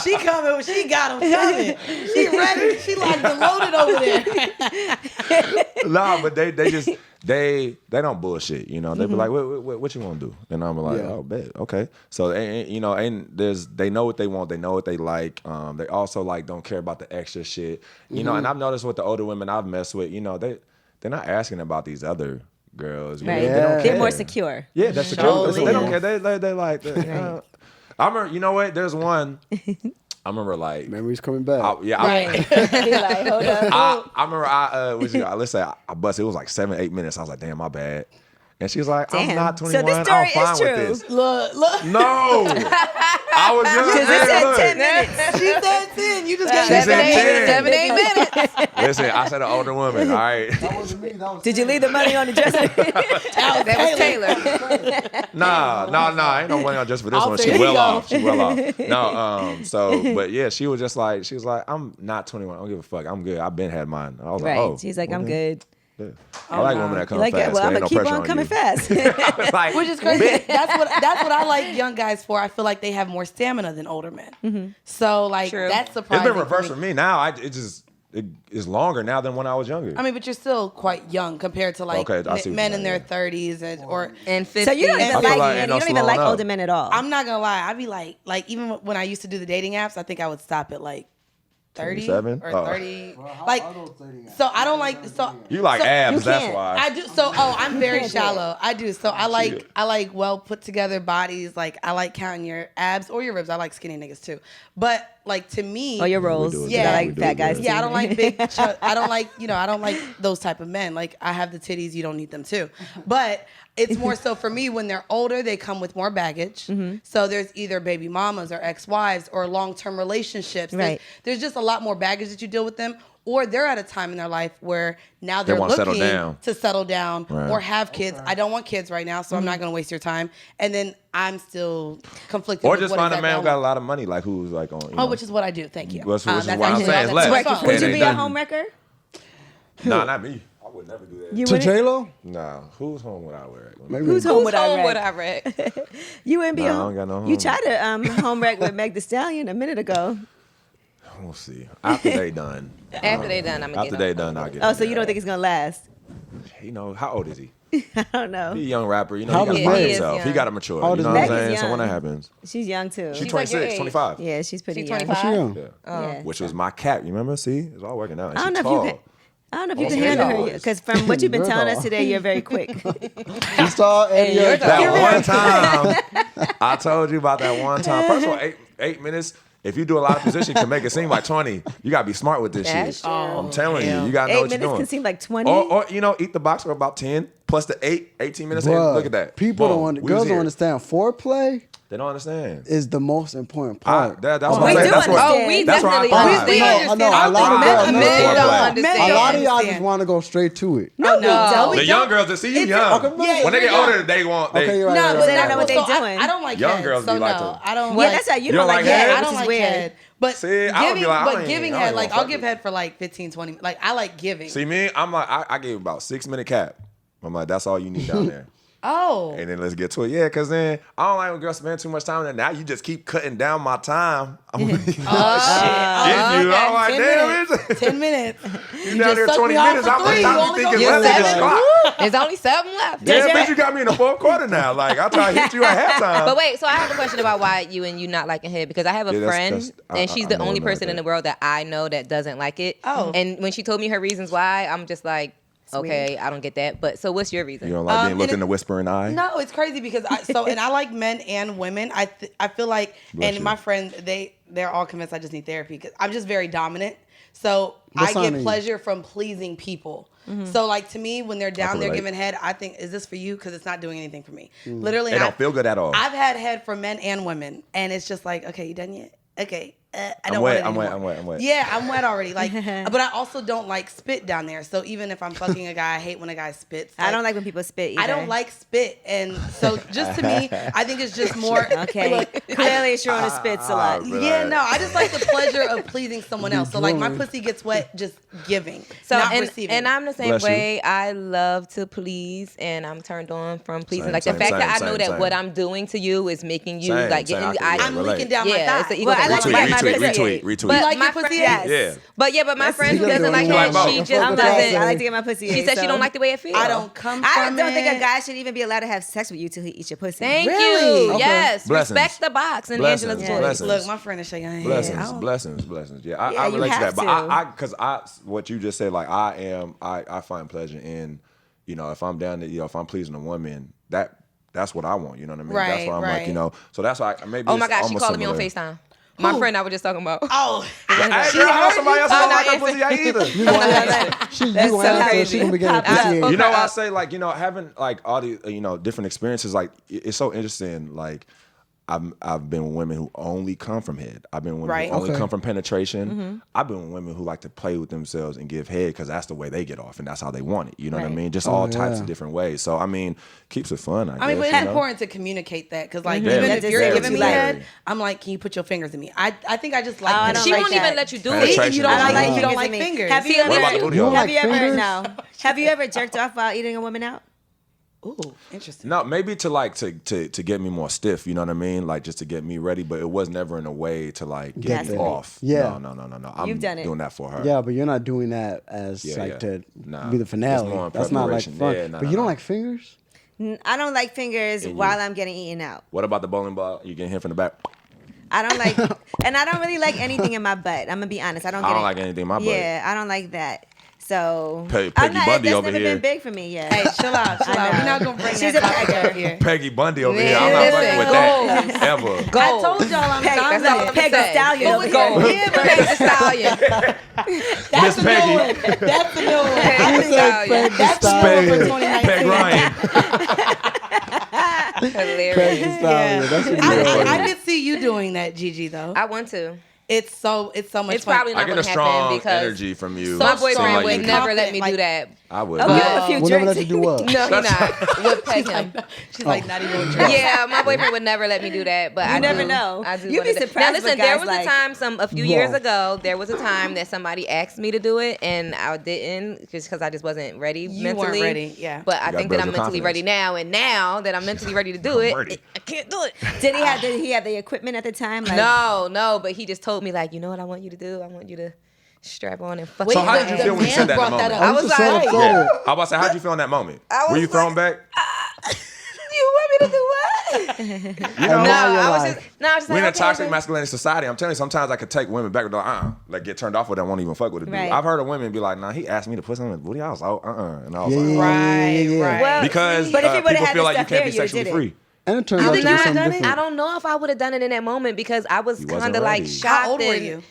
She coming. She got him coming. She ready. She like the loaded over there. Nah, but they don't bullshit. You know, they be like, what you want to do? And I'm like, Yeah. oh, bet, okay. So they know what they want. They know what they like. They also like don't care about the extra shit. You know, and I've noticed with the older women I've messed with, you know, they're not asking about these other girls. You know, Right. They don't Yeah. They're more care. secure. Yeah, that's the Totally. truth. They don't care. They like. I remember. You know what? There's one. I remember like. Memories coming back. You're like, hold up. I remember let's say I busted. It was like 7-8 minutes. I was like, damn, my bad. And she was like, Damn. I'm not So 21. this story I'm fine is true. with this. Look. No, I was just Because it said 10 saying, minutes. She said 10. You just got She said 10. 7, 8 minutes. Listen, I said an older woman. All right. That wasn't me. That was Did you leave the money on the dresser? That was Taylor. Nah. Ain't no money on just for this I'll one. say She you well go. off. She well off. No. So, but yeah, she was like, I'm not 21. I don't give a fuck. I'm good. I've been had mine. I was Right. like, oh. She's like, well, I'm then. good. Yeah. I like women that come Like, fast. well, I'm Ain't going to no keep pressure on coming you. fast. Like, Which is crazy. That's what I like young guys for. I feel like they have more stamina than older men. So like True. that's it's surprising. been reversed for me now. It is longer now than when I was younger. I mean, but you're still quite young compared to like Okay, I see what men you're in their saying, 30s or. And 50. So you don't even I feel like like men. ain't no You don't even slowing like up. older men at all. I'm not gonna lie. I'd be like even when I used to do the dating apps, I think I would stop at like 30 27? or Oh. 30. Like, so I don't like so. You like so- abs, you that's can't. why. I do I'm very shallow. I do. So I like well put together bodies. Like I like counting your abs or your ribs. I like skinny niggas too. But like to me, Or your rolls. do it Yeah, good. I We like do fat it guys. good. yeah, I too. don't like big. I don't like I don't like those type of men. Like I have the titties, you don't need them too. But It's more so for me when they're older, they come with more baggage. So there's either baby mamas or ex-wives or long-term relationships. Right. There's just a lot more baggage that you deal with them. Or they're at a time in their life where now they're wanna looking settle to settle down Right. or have kids. I don't want kids right now, so I'm not going to waste your time. And then I'm still conflicted. Or with just what find a exactly man I who got a want. lot of of money, like who's like on. Which is what I do. Thank you. Which is what I'm actually saying. all It's that's less. my phone. Would you be a done. homewrecker? Nah, not me. I would never do that. You To wouldn't? J-Lo? Nah, who's home without wear? Maybe. Who's home would I home wreck? would I wreck? You wouldn't be Nah, a I home. don't got no You home. tried to home wreck with Meg Thee Stallion a minute ago. We'll see. After they done. After they done, I'm gonna After get they on. done, I'll get. Oh, so you don't think it's gonna last? You know, how old is he? I don't know. He a young rapper. You know, How he got old to is find Meg? himself. He He is got to mature. How old You is know what I'm Meg? saying? Meg So is when that young. happens, She's young too. she's She's like your 26, age. 25. Yeah, she's pretty She's young. 25? She young. Yeah. Yeah. Which was my cat. You remember? See, it's all working out. And I don't she know if tall. you can. I don't know if you Oh, can yeah. handle her because from what you've been You're telling tall. us today, you're very quick. You saw Eddie. you're That one time, I told you about that one time. First of all, 8 minutes. If you do a lot of position, you can make it seem like 20. You gotta be smart with this That's shit. true. I'm telling you, you gotta know 8 what you're minutes doing. can seem like 20. Or eat the box for about 10 plus the 18 minutes. Bruh, Look at that. People Boom. don't We was girls don't here. understand. Foreplay They don't understand. is the most important part. That's Oh, what we I'm saying. do That's what. understand. Oh, we That's why I definitely thrive. We I understand. know. I A don't lot of think girls men know don't foreplay. understand. A lot of y'all understand. just want to go straight to it. no, we don't. The We young don't. girls that see you young. okay, yeah, When they you're get older, young. they want. Okay, you're right. No, right, but right, they don't right. know what they so doing. I don't like Young head, girls so be like no, to- I don't. Yeah, that's how you don't like head? head, I which don't is like weird. head. But See, I would be like, I but don't giving even- I head, don't like even I'll fuck give with head for like 15, 20. Like I like giving. See me, I'm like, I gave about 6 minute cap. I'm like, that's all you need down there. Oh. And then let's get to it. Yeah, because then I don't like when girls spend too much time there. Now you just keep cutting down my time. I'm like, shit. I'm like, 10 damn, minutes. it's 10 minutes. you down there sucked 20 me off minutes. for How much 3. You time you only think gonna is get left in this 7. clock? There's only 7 left. Damn, bitch, you got me in the fourth quarter now. Like, I try to hit you at halftime. But wait, so I have a question about why you not liking head, because I have a Yeah, friend that's- and she's I the know only about person in that. the world that I know that doesn't like it. Oh. And when she told me her reasons why, I'm just like, okay, I don't get that. But so what's your reason? You don't like being looked and in the whispering eye? No, it's crazy because and I like men and women. I feel like, Bless and you. my friends, they're all convinced I just need therapy because I'm just very dominant. So What I sign get are you? pleasure from pleasing people. So like to me, when they're down can there relate. giving head, I think, is this for you? Because it's not doing anything for me. Literally, They don't feel good at all. I've had head for men and women, and it's just like, okay, you done yet? Okay. I I'm don't wet, want it I'm anymore. wet. Yeah, I'm wet already. Like, but I also don't like spit down there. So even if I'm fucking a guy, I hate when a guy spits. I don't like when people spit either. I don't like spit, and so just to me, I think it's just more. Okay. Look, Clearly, Sharona spits a lot. yeah, no, I just like the pleasure of pleasing someone else. So like my drooling. pussy gets wet just giving, So not and, receiving. and I'm the same Bless you. way. I love to please, and I'm turned on from pleasing. Same, like same, the fact that same, I know same, that what same. I'm doing to you is making you Same, like same, getting. I can I'm relate. leaking down yeah, my it's thigh. the ego Well, I thing. like to Retweet, bite my retweet, pussy. retweet. But You like my your pussy? friend, Yes. Yeah. but my friend who You gotta doesn't do like what you it, want. she You just I'm doesn't. like, I like to get my pussy. She ate, said she so- don't like the way it feels. I don't come I from don't think a it. guy should even be allowed to have sex with you till he eats your pussy. Thank Really? you. Okay. Yes. Blessings. Respect the box and Blessings, Angela's Yeah. voice. blessings. Look, my friend is shaking her head. Blessings. Yeah, Yeah, I you relate to have that. But to. because what you just said, like I find pleasure in, if I'm down to, if I'm pleasing a woman, that's what I want. You know what I mean? That's Right, why I'm right. like, so that's why maybe. Oh my it's gosh, she almost calling me on similar. FaceTime. My friend I was just talking about. Oh, Hey, girl, I know somebody else who don't like her pussy either. You gonna answer, That's you gonna so answer, crazy. she gonna begin to Pop up. appreciate You know, Okay. I say like, having like all the different experiences, like it's so interesting. Like I've been with women who only come from head. I've been with women Right. who only Okay. come from penetration. Mm-hmm. I've been with women who like to play with themselves and give head because that's the way they get off and that's how they want it. You know what I Right. mean? Just all types yeah. of different ways. So I mean, keeps it fun. I I mean, guess, but it's important to communicate that because, like, Very, even if you're very, giving me very. head, I'm like, can you put your fingers in me? I think I just like. I don't She like won't that. even let you do Penetration. it. You don't I don't like. like You don't fingers like in me. fingers. Have you See, ever? What about the booty You hole? don't Have you ever? fingers? No. Have you ever jerked off while eating a woman out? Ooh, interesting. No, maybe to like to get me more stiff, you know what I mean? Like just to get me ready, but it was never in a way to like get That's me it. off. Yeah. No. I'm You've done it. doing that for her. Yeah, but you're not doing that as Yeah, like yeah. to Nah. be the It's finale. more in That's not like preparation. fun. Yeah, nah, but nah, you don't nah. like fingers? I don't like fingers while I'm getting eaten out. What about the bowling ball? You getting hit from the back? I don't like, and I don't really like anything in my butt. I'm gonna be honest. I don't. I Get don't it. like anything in my butt. Yeah, I don't like that. So Peggy I'm not, Bundy that's over never here. been big for me yet. Hey, chill out. We're not gonna bring She's that a topic beggar. up here. Peggy Bundy over Man, here. I'm not listen, fucking with that ever. I Gold. told y'all I'm That's all dominant. I'm Peg the saying. Stallion It over was here. gold. Peg the Stallion. Miss Peggy. That's the new one. Peg the Stallion. That's the new one for Peg 2019. Ryan. Hilarious. That's a good one. I could see you doing that, Gigi. Though I want to. it's so much It's fun. probably I not get going a to happen strong because energy from you. my So strong boyfriend like would you- never let me Confident, do that. I would. Oh, give him a few We'll never drinks. let you do what? No, he not. Would peg him. She's like not even. Drunk. Yeah, my boyfriend would never let me do that, but I never do. know. I do. You'd wanna be do- surprised Now what listen, there guys was like. a time, a few years ago, there was a time that somebody asked me to do it, and I didn't, just because I just wasn't ready You mentally. weren't ready, yeah. But I got think that I'm birds of mentally ready confidence. now, and now that I'm mentally ready to do it, ready. I can't do it. Did he have the equipment at the time? Like, No, but he just told me like, you know what I want you to do? I want you to strap on and fuck. So you how right did you now." feel when you said that in the moment? I was just so like, upset. Yeah. I was about to say, how'd you feel in that moment? I Were was you thrown like, back? You want me to do what? You know, No, I was like- just like, we're in a okay, toxic babe. masculinity society. I'm telling you, sometimes I could take women back with like get turned off with it and won't even fuck with it. Right. I've heard of women be like, nah, he asked me to put something in his booty. I was like, and I was Yeah, like, yeah. Right. Well, because but if he would've people had feel the like you stuff can't there, be you would've sexually did it. free. And it turns I out would to be not something done it. different. I don't know if I would have done it in that moment because I was You wasn't kind of like ready. shocked. How old were and- you?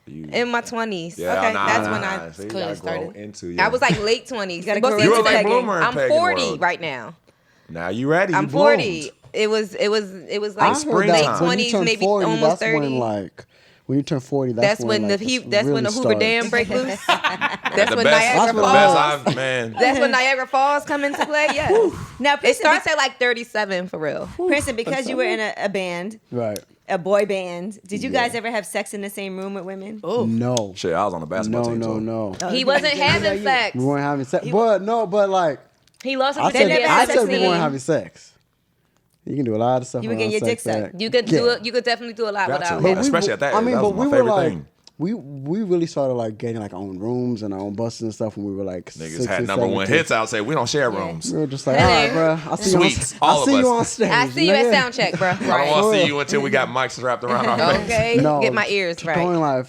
In my 20s. Yeah, Okay, nah, that's nah, when nah. I See, you clearly gotta grow started. into I was like late 20s. gotta But grow see, You were a into late pegging. bloomer in I'm pegging 40 world. right now. Now you ready? I'm You 40. bloomed. It was I like heard springtime. late that when you 20s, turn maybe 40, almost that's 30. when like when you turn 40, That's when like, the it's that's when the really Hoover starts. Dam break loose. That's The when best, Niagara the Falls. best man. That's when Niagara Falls come into play. Yeah. Now, It Princeton, starts at like 37 for real. Princeton, because you were in a band, Right. a boy band, did you Yeah. guys ever have sex in the same room with women? No. Shit, I was on the basketball No, team. no, too. no. He wasn't having sex. We weren't having sex. But like He lost his I virginity said, never at I had said sex we 16. weren't having sex. You can do a lot of stuff. You were around getting your dick sex sucked. that- You could yeah. do it. You could definitely do a lot Got without to. him. Especially at that I age. mean, That but was my we were favorite like, thing. we really started like getting like our own rooms and our own buses and stuff when we were like Niggas 16, had number one 17. hits. I would say we don't share rooms. We were just like, all right, bro. I see Sweets, you all on, of I see you us. on stage. I see you nigga. at sound check, bro. I don't Right. want to see Right. you until we got mics wrapped around our face. Okay. No, Get my ears right.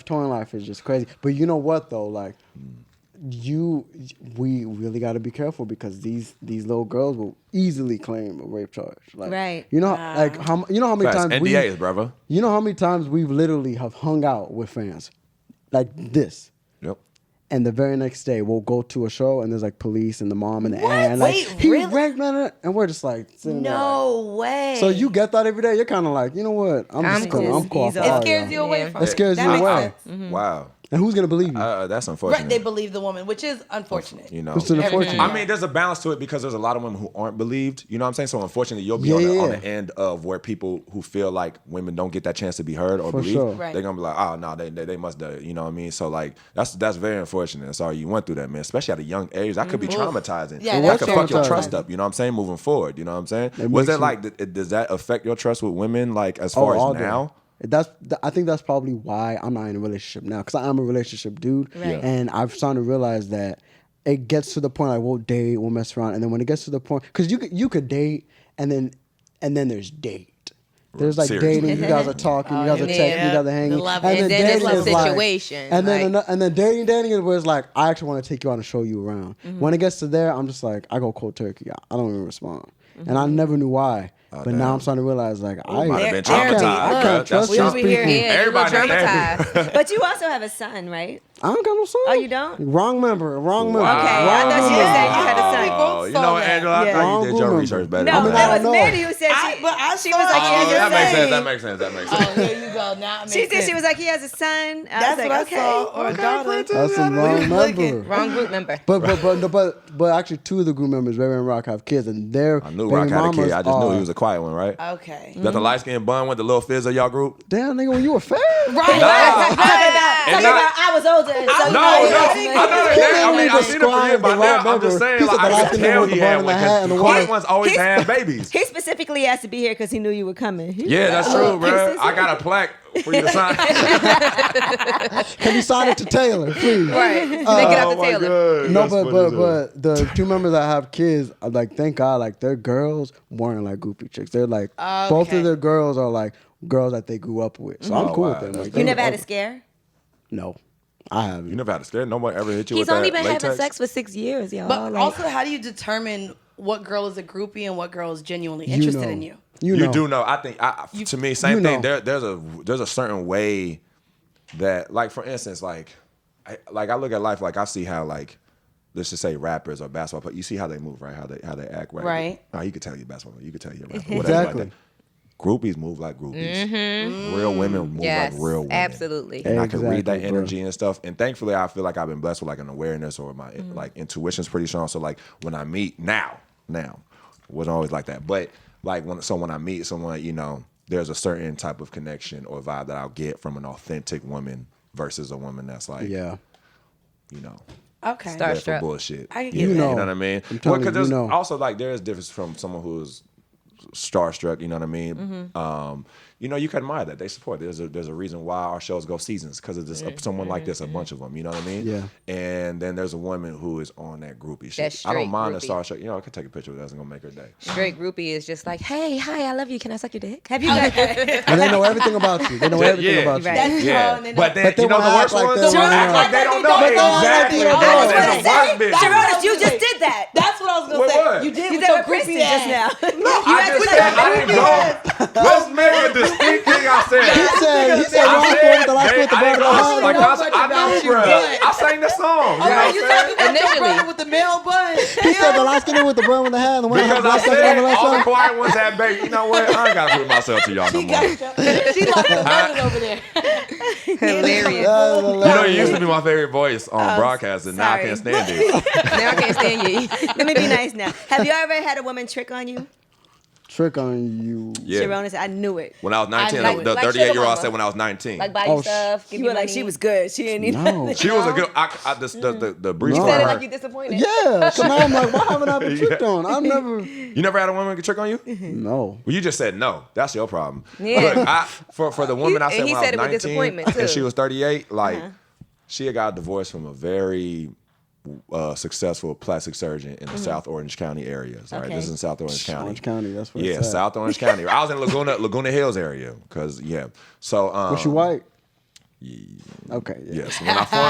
Touring life is just crazy. But you know what though, like we really got to be careful because these little girls will easily claim a rape charge. Like, Right. You know, like you know how many Facts. times NDAs, brother. you know how many times we've literally have hung out with fans like this. Yep. And the very next day, we'll go to a show, and there's like police and the mom and the aunt. Like, Wait, he really? raped me, and we're just like sitting there, like- No way. So you get that every day. You're kind of like, you know what? I'm cool. cool. I'm cool. He's off all- all it scares y'all. you away Yeah. from It scares that you makes away. sense. Wow. And who's gonna believe you? That's unfortunate. Right, they believe the woman, which is unfortunate. You know. It's unfortunate. I mean, there's a balance to it because there's a lot of women who aren't believed. You know what I'm saying? So unfortunately, you'll be Yeah, on yeah. the end of where people who feel like women don't get that chance to be heard or For believed, sure. Right. they're gonna be like, oh no, they must do. You know what I mean? So like that's very unfortunate. Sorry you went through that, man. Especially at a young age, that could be traumatizing. Yeah, that that's could fuck your traumatizing. trust up. You know what I'm saying? Moving forward, you know what I'm saying? It Was makes it like does that affect your trust with women? Like as far all as day. now? I think that's probably why I'm not in a relationship now because I'm a relationship dude, Right. and I've started to realize that it gets to the point like we'll date, we'll mess around, and then when it gets to the point, because you could date and then there's date. There's like Seriously. dating, you guys are talking, you guys are yeah. texting, you guys are hanging, The love- And then dating there's is a like- situation, and then like- and then dating is where it's like I actually want to take you out and show you around. When it gets to there, I'm just like I go cold turkey. I don't even respond, and I never knew why. But now I'm starting to realize like I might have been can't- traumatized, I bruh. can't That's trust We these over here. people. Yeah, Everybody everybody had traumatized. But you also have a son, right? I don't got no son. Oh, you don't? Wrong member. Okay, I Wrong thought you were member. saying you had a son. Oh, you know what, Angela? I Yeah. thought you did your Wrong research better. No, than mean, that I was don't know. Mandii who said she was like, he has a that makes son. sense. That makes sense. That makes sense. Oh, here you go. Now it She makes said she sense. was like, he has a son. I was That's like, what okay. I saw. Or a daughter. That's a wrong member. Wrong group member. But actually, two of the group members, Ray and Rock, have kids, and their I knew baby Rock had a mamas kid. I just knew are- he was a quiet one, right? Okay. Is that the light skinned bun with the little fizz of y'all group? Damn, nigga, when you were fat. Right. Talking about I was older. So No, you no, know, I know that. I mean, I seen it for years, but now I'm just saying, like, I can tell he had one because the quiet ones always had babies. He specifically asked to be here because he knew you were coming. Yeah, that's true, bro. I got a plaque for you to sign. Can you sign it to Taylor, please? Right. Make it out to Taylor. No, but the two members that have kids, like, thank God, like, their girls weren't like groupie chicks. They're like, both of their girls are like girls that they grew up with. So I'm cool with them. Like, You never had a scare? No. I haven't. You never had a stare? No one ever hit you He's with only that been latex? having sex for 6 years, y'all. But Like, also, how do you determine what girl is a groupie and what girl is genuinely interested in you? You do know. I think to me, same thing. know. There's a certain way that, like, for instance, I look at life, like I see how, like, let's just say rappers or basketball players, you see how they move, right? How they act, right? Right. Oh, you could tell you basketball player, you could tell you a rapper, whatever Exactly. like that. Groupies move like groupies. Real women move yes, like real women. absolutely. And I can read that Exactly, bro. energy and stuff. And thankfully, I feel like I've been blessed with like an awareness, or my like intuition's pretty strong. So like when I meet now, wasn't always like that. But like when I meet someone, you know, there's a certain type of connection or vibe that I'll get from an authentic woman versus a woman that's like, Yeah. you know, Okay. Start- there for Starstruck. bullshit. I get you that. know what I mean? I'm telling you, there's you know. also like there is difference from someone who's starstruck. You know what I mean? You know, you can admire that they support. There's a reason why our shows go seasons, because of this someone like this, a bunch of them. You know what I mean? Yeah. And then there's a woman who is on that groupie shit. That's I don't straight mind a groupie. starstruck. You know, I can take a picture of that. That's gonna make her day. Straight groupie is just like, hey, hi, I love you. Can I suck your dick? Have you guys? And they know everything about you. They know everything Yeah. about you. Right. That's Yeah, and they but then But they you know wanna the act worst like ones. they They don't act know. like they don't know But they act like exactly. they don't Oh, know. there's a white bitch. Sarunas, you just did that. That's what I was gonna What, say. what? You did You with did your with Princeton groupie just ass. now. No, I just said I didn't go. Let's make a distinct thing. I said. He said, I "Wrong said, with the last they- with the I brother didn't of the know, house." like, know much I about knew, you, bro. but- I sang the song. You know what I'm You saying? talking about your Initially. brother with the male bun? He said the light skin with the bun with the hat and the one Because with the I black stuff on the said left all the side. quiet ones had baby. You know what? I ain't gotta prove myself to y'all no more. She lost the button over there. Hilarious. You know, you used to be my favorite voice on broadcast, and now I sorry. can't stand it. Now I can't stand you. Let me be nice now. Have you ever had a woman trick on you? Trick on you. Yeah. Sharon said, I knew it. When I was 19, I know it. the Like 38-year-old Sugar Mama. said when I was 19. Like buy Oh, you stuff, give You you were like, money. she was good. She didn't need No. nothing. She was a good. The brief No. for You said it her. like you disappointed. Yeah. So now I'm like, why haven't I been tricked on? I've never. You never had a woman trick on you? No. Well, you just said no. That's your problem. Yeah. Look, for the woman I said he when said it I with was 19 disappointment, too. and she was 38, like she had got divorced from a very successful plastic surgeon in the South Orange County area. All right, Okay. this is in South Orange County. Orange County. That's where Yeah, it's at. South Orange County. I was in Laguna Hills area because So Was she white? Okay. Yeah. yes,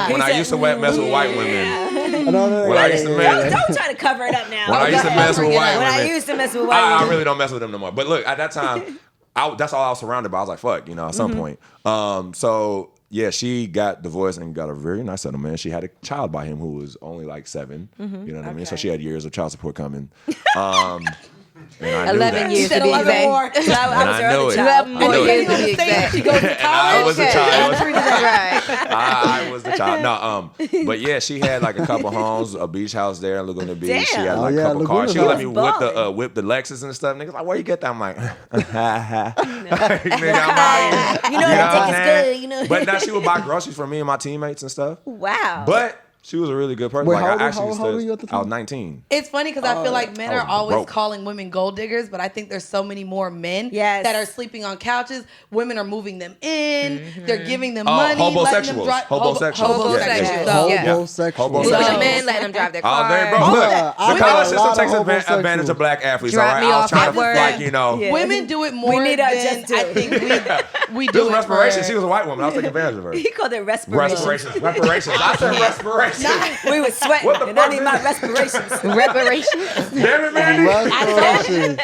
when I used to mess with white women, No, when I used to mess, Don't try to cover it up now. when I used to mess with white When I women, used to mess with white I women. really don't mess with them no more. But look, at that time, that's all I was surrounded by. I was like, fuck, at some point. So yeah, she got divorced and got a very nice settlement. She had a child by him who was only like 7. You know what I mean? So she had years of child support coming. And I knew 11 that. years to said be 11 exact. more. I was And her I knew other it. child. 11 more knew years it. to be exact. She goes to And I was the Okay. child. Right. I was the child. No, but yeah, she had like a couple homes, a beach house there in Laguna Beach. Damn. She had Oh, like a yeah, couple Laguna cars. She let me was whip the Lexus and stuff. Niggas like, where you get that? I'm like, nigga, I'm You know out here. that You know dick what is I'm good, saying? you know. But now she would buy groceries for me and my teammates and stuff. Wow. But she was a really good person. Wait, like how old- I actually how old were you at the I was time? 19. It's funny because I feel like men I was are always broke. calling women gold diggers, but I think there's so many more men Yes. that are sleeping on couches. Women are moving them in. They're giving them Oh, money. letting them homosexuals. drive. Homosexuals. Homosexuals. So, Yeah. Homosexual. Homosexual. Moving So- them in, letting them drive their I was car. very broke. Yeah, Look, I the know college a system lot of takes homosexuals. advantage of black athletes. Drop all right, me I was off trying at to work. like Yeah. Women do it more need our than just due. I think we This do was it respiration. for- She was a white woman. I was taking advantage of her. He called it respiration. Reparations. I said respiration. We were sweating, What the and I fuck need is my it? reparations. Reparations. Damn it, Mandii. Restoration.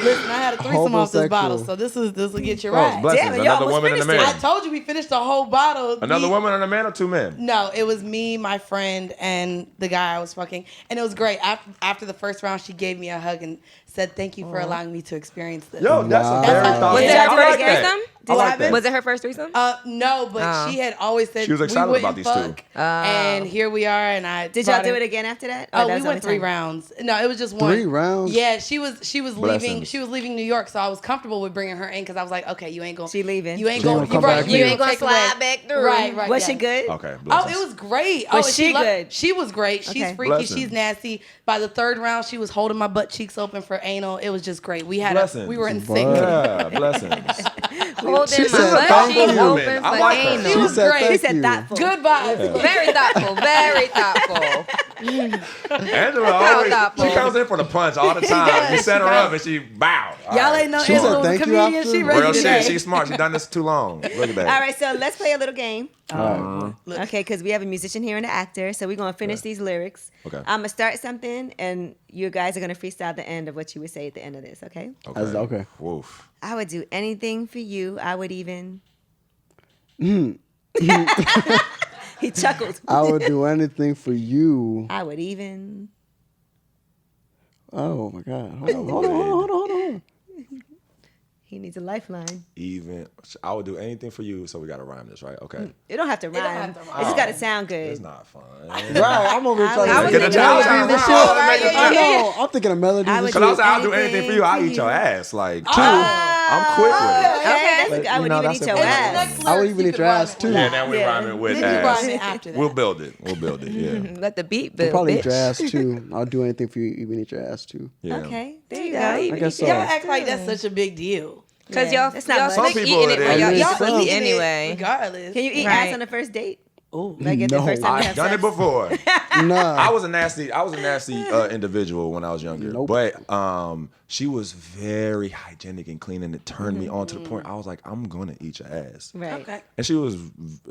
Listen, I had a threesome off this Homosexual. bottle, so this will get you Oh, right. blessings. Damn it, y'all Another almost woman and a finished man. I told you we finished the whole bottle. Another Me- woman and a man or 2 men? No, it was me, my friend, and the guy I was fucking, and it was great. After the first round, she gave me a hug and said, "Thank you for allowing me to experience this." Yo, that's Wow. a very That's how- thoughtful. Was Yeah, it I her like first that. threesome? I like that. Was it her first threesome? No, but Oh. she had always said She was excited we wouldn't about these two. fuck, and here we are. And I Did y'all brought do him- it again after that? Or Oh, that we was the went only 3 time? rounds. No, it was just one. 3 rounds? Yeah, she was leaving. Blessings. She was leaving New York, so I was comfortable with bringing her in because I was like, okay, you ain't going. She leaving. You ain't She going. gonna You come right. back You here. ain't gonna take away. slide back through. Right. Was she yes. good? Okay, Oh, blessings. it was great. Was and she good? She was great. She's Okay. freaky. Blessings. She's nasty. By the 3rd round, she was holding my butt cheeks open for anal. It was just great. We Blessings. we were in sync. Yeah, blessings. Holding She my said butt thoughtful cheeks woman. open I for like her. anal. She was said great. thank He said you. thoughtful. Good vibes. Very thoughtful. Very thoughtful. Angela always, she comes in for the punch all the time. You set her up and she bow. Y'all ain't know She Angela said was a thank you comedian. after. She ready Real today. shit. She's smart. She's done this too long. Look at that. All right, so let's play a little game. All right. Okay, because we have a musician here and an actor, so we're gonna finish these lyrics. Okay. I'm gonna start something, and you guys are gonna freestyle the end of what you would say at the end of this. Okay. Okay. Woof. I would do anything for you. I would even. He chuckled. I would do anything for you. I would even. Oh my God. Hold on. He needs a lifeline. Even I would do anything for you. So we got to rhyme this, right? Okay. It don't have to rhyme. don't have to rhyme. It's just gotta sound good. It's not fun. Right, I'm over here trying I to was get a thinking melody about and it. shit. Right, I know. I'm thinking of melodies I and would shit. Because I was, I'll do anything for you. I'll eat your ass. Like, I'm quick with it. Okay, that's But, I you would know, even that's eat your a- ass. I would even eat your ass too. And then we Yeah. rhyme it with Then you rhyme ass. it after that. We'll build it. Yeah. Let the beat I'll build. probably bitch. eat your ass too. I'll do anything for you, even eat your ass too. Yeah. Okay, there you Yeah, go. even I guess so. Y'all act like that's such a big deal. Cause Yeah, y'all, that's not y'all much. slick Some people eating it it when is. y'all Yeah, used to some. eat anyway. Regardless. Can you eat Right. ass on the first date? Ooh. Like at the No. first time you I've have done sex? it before. Nah. I was a nasty individual when I was younger. Nope. But she was very hygienic and clean, and it turned me on to the point I was like, I'm gonna eat your ass. Right. Okay. And she was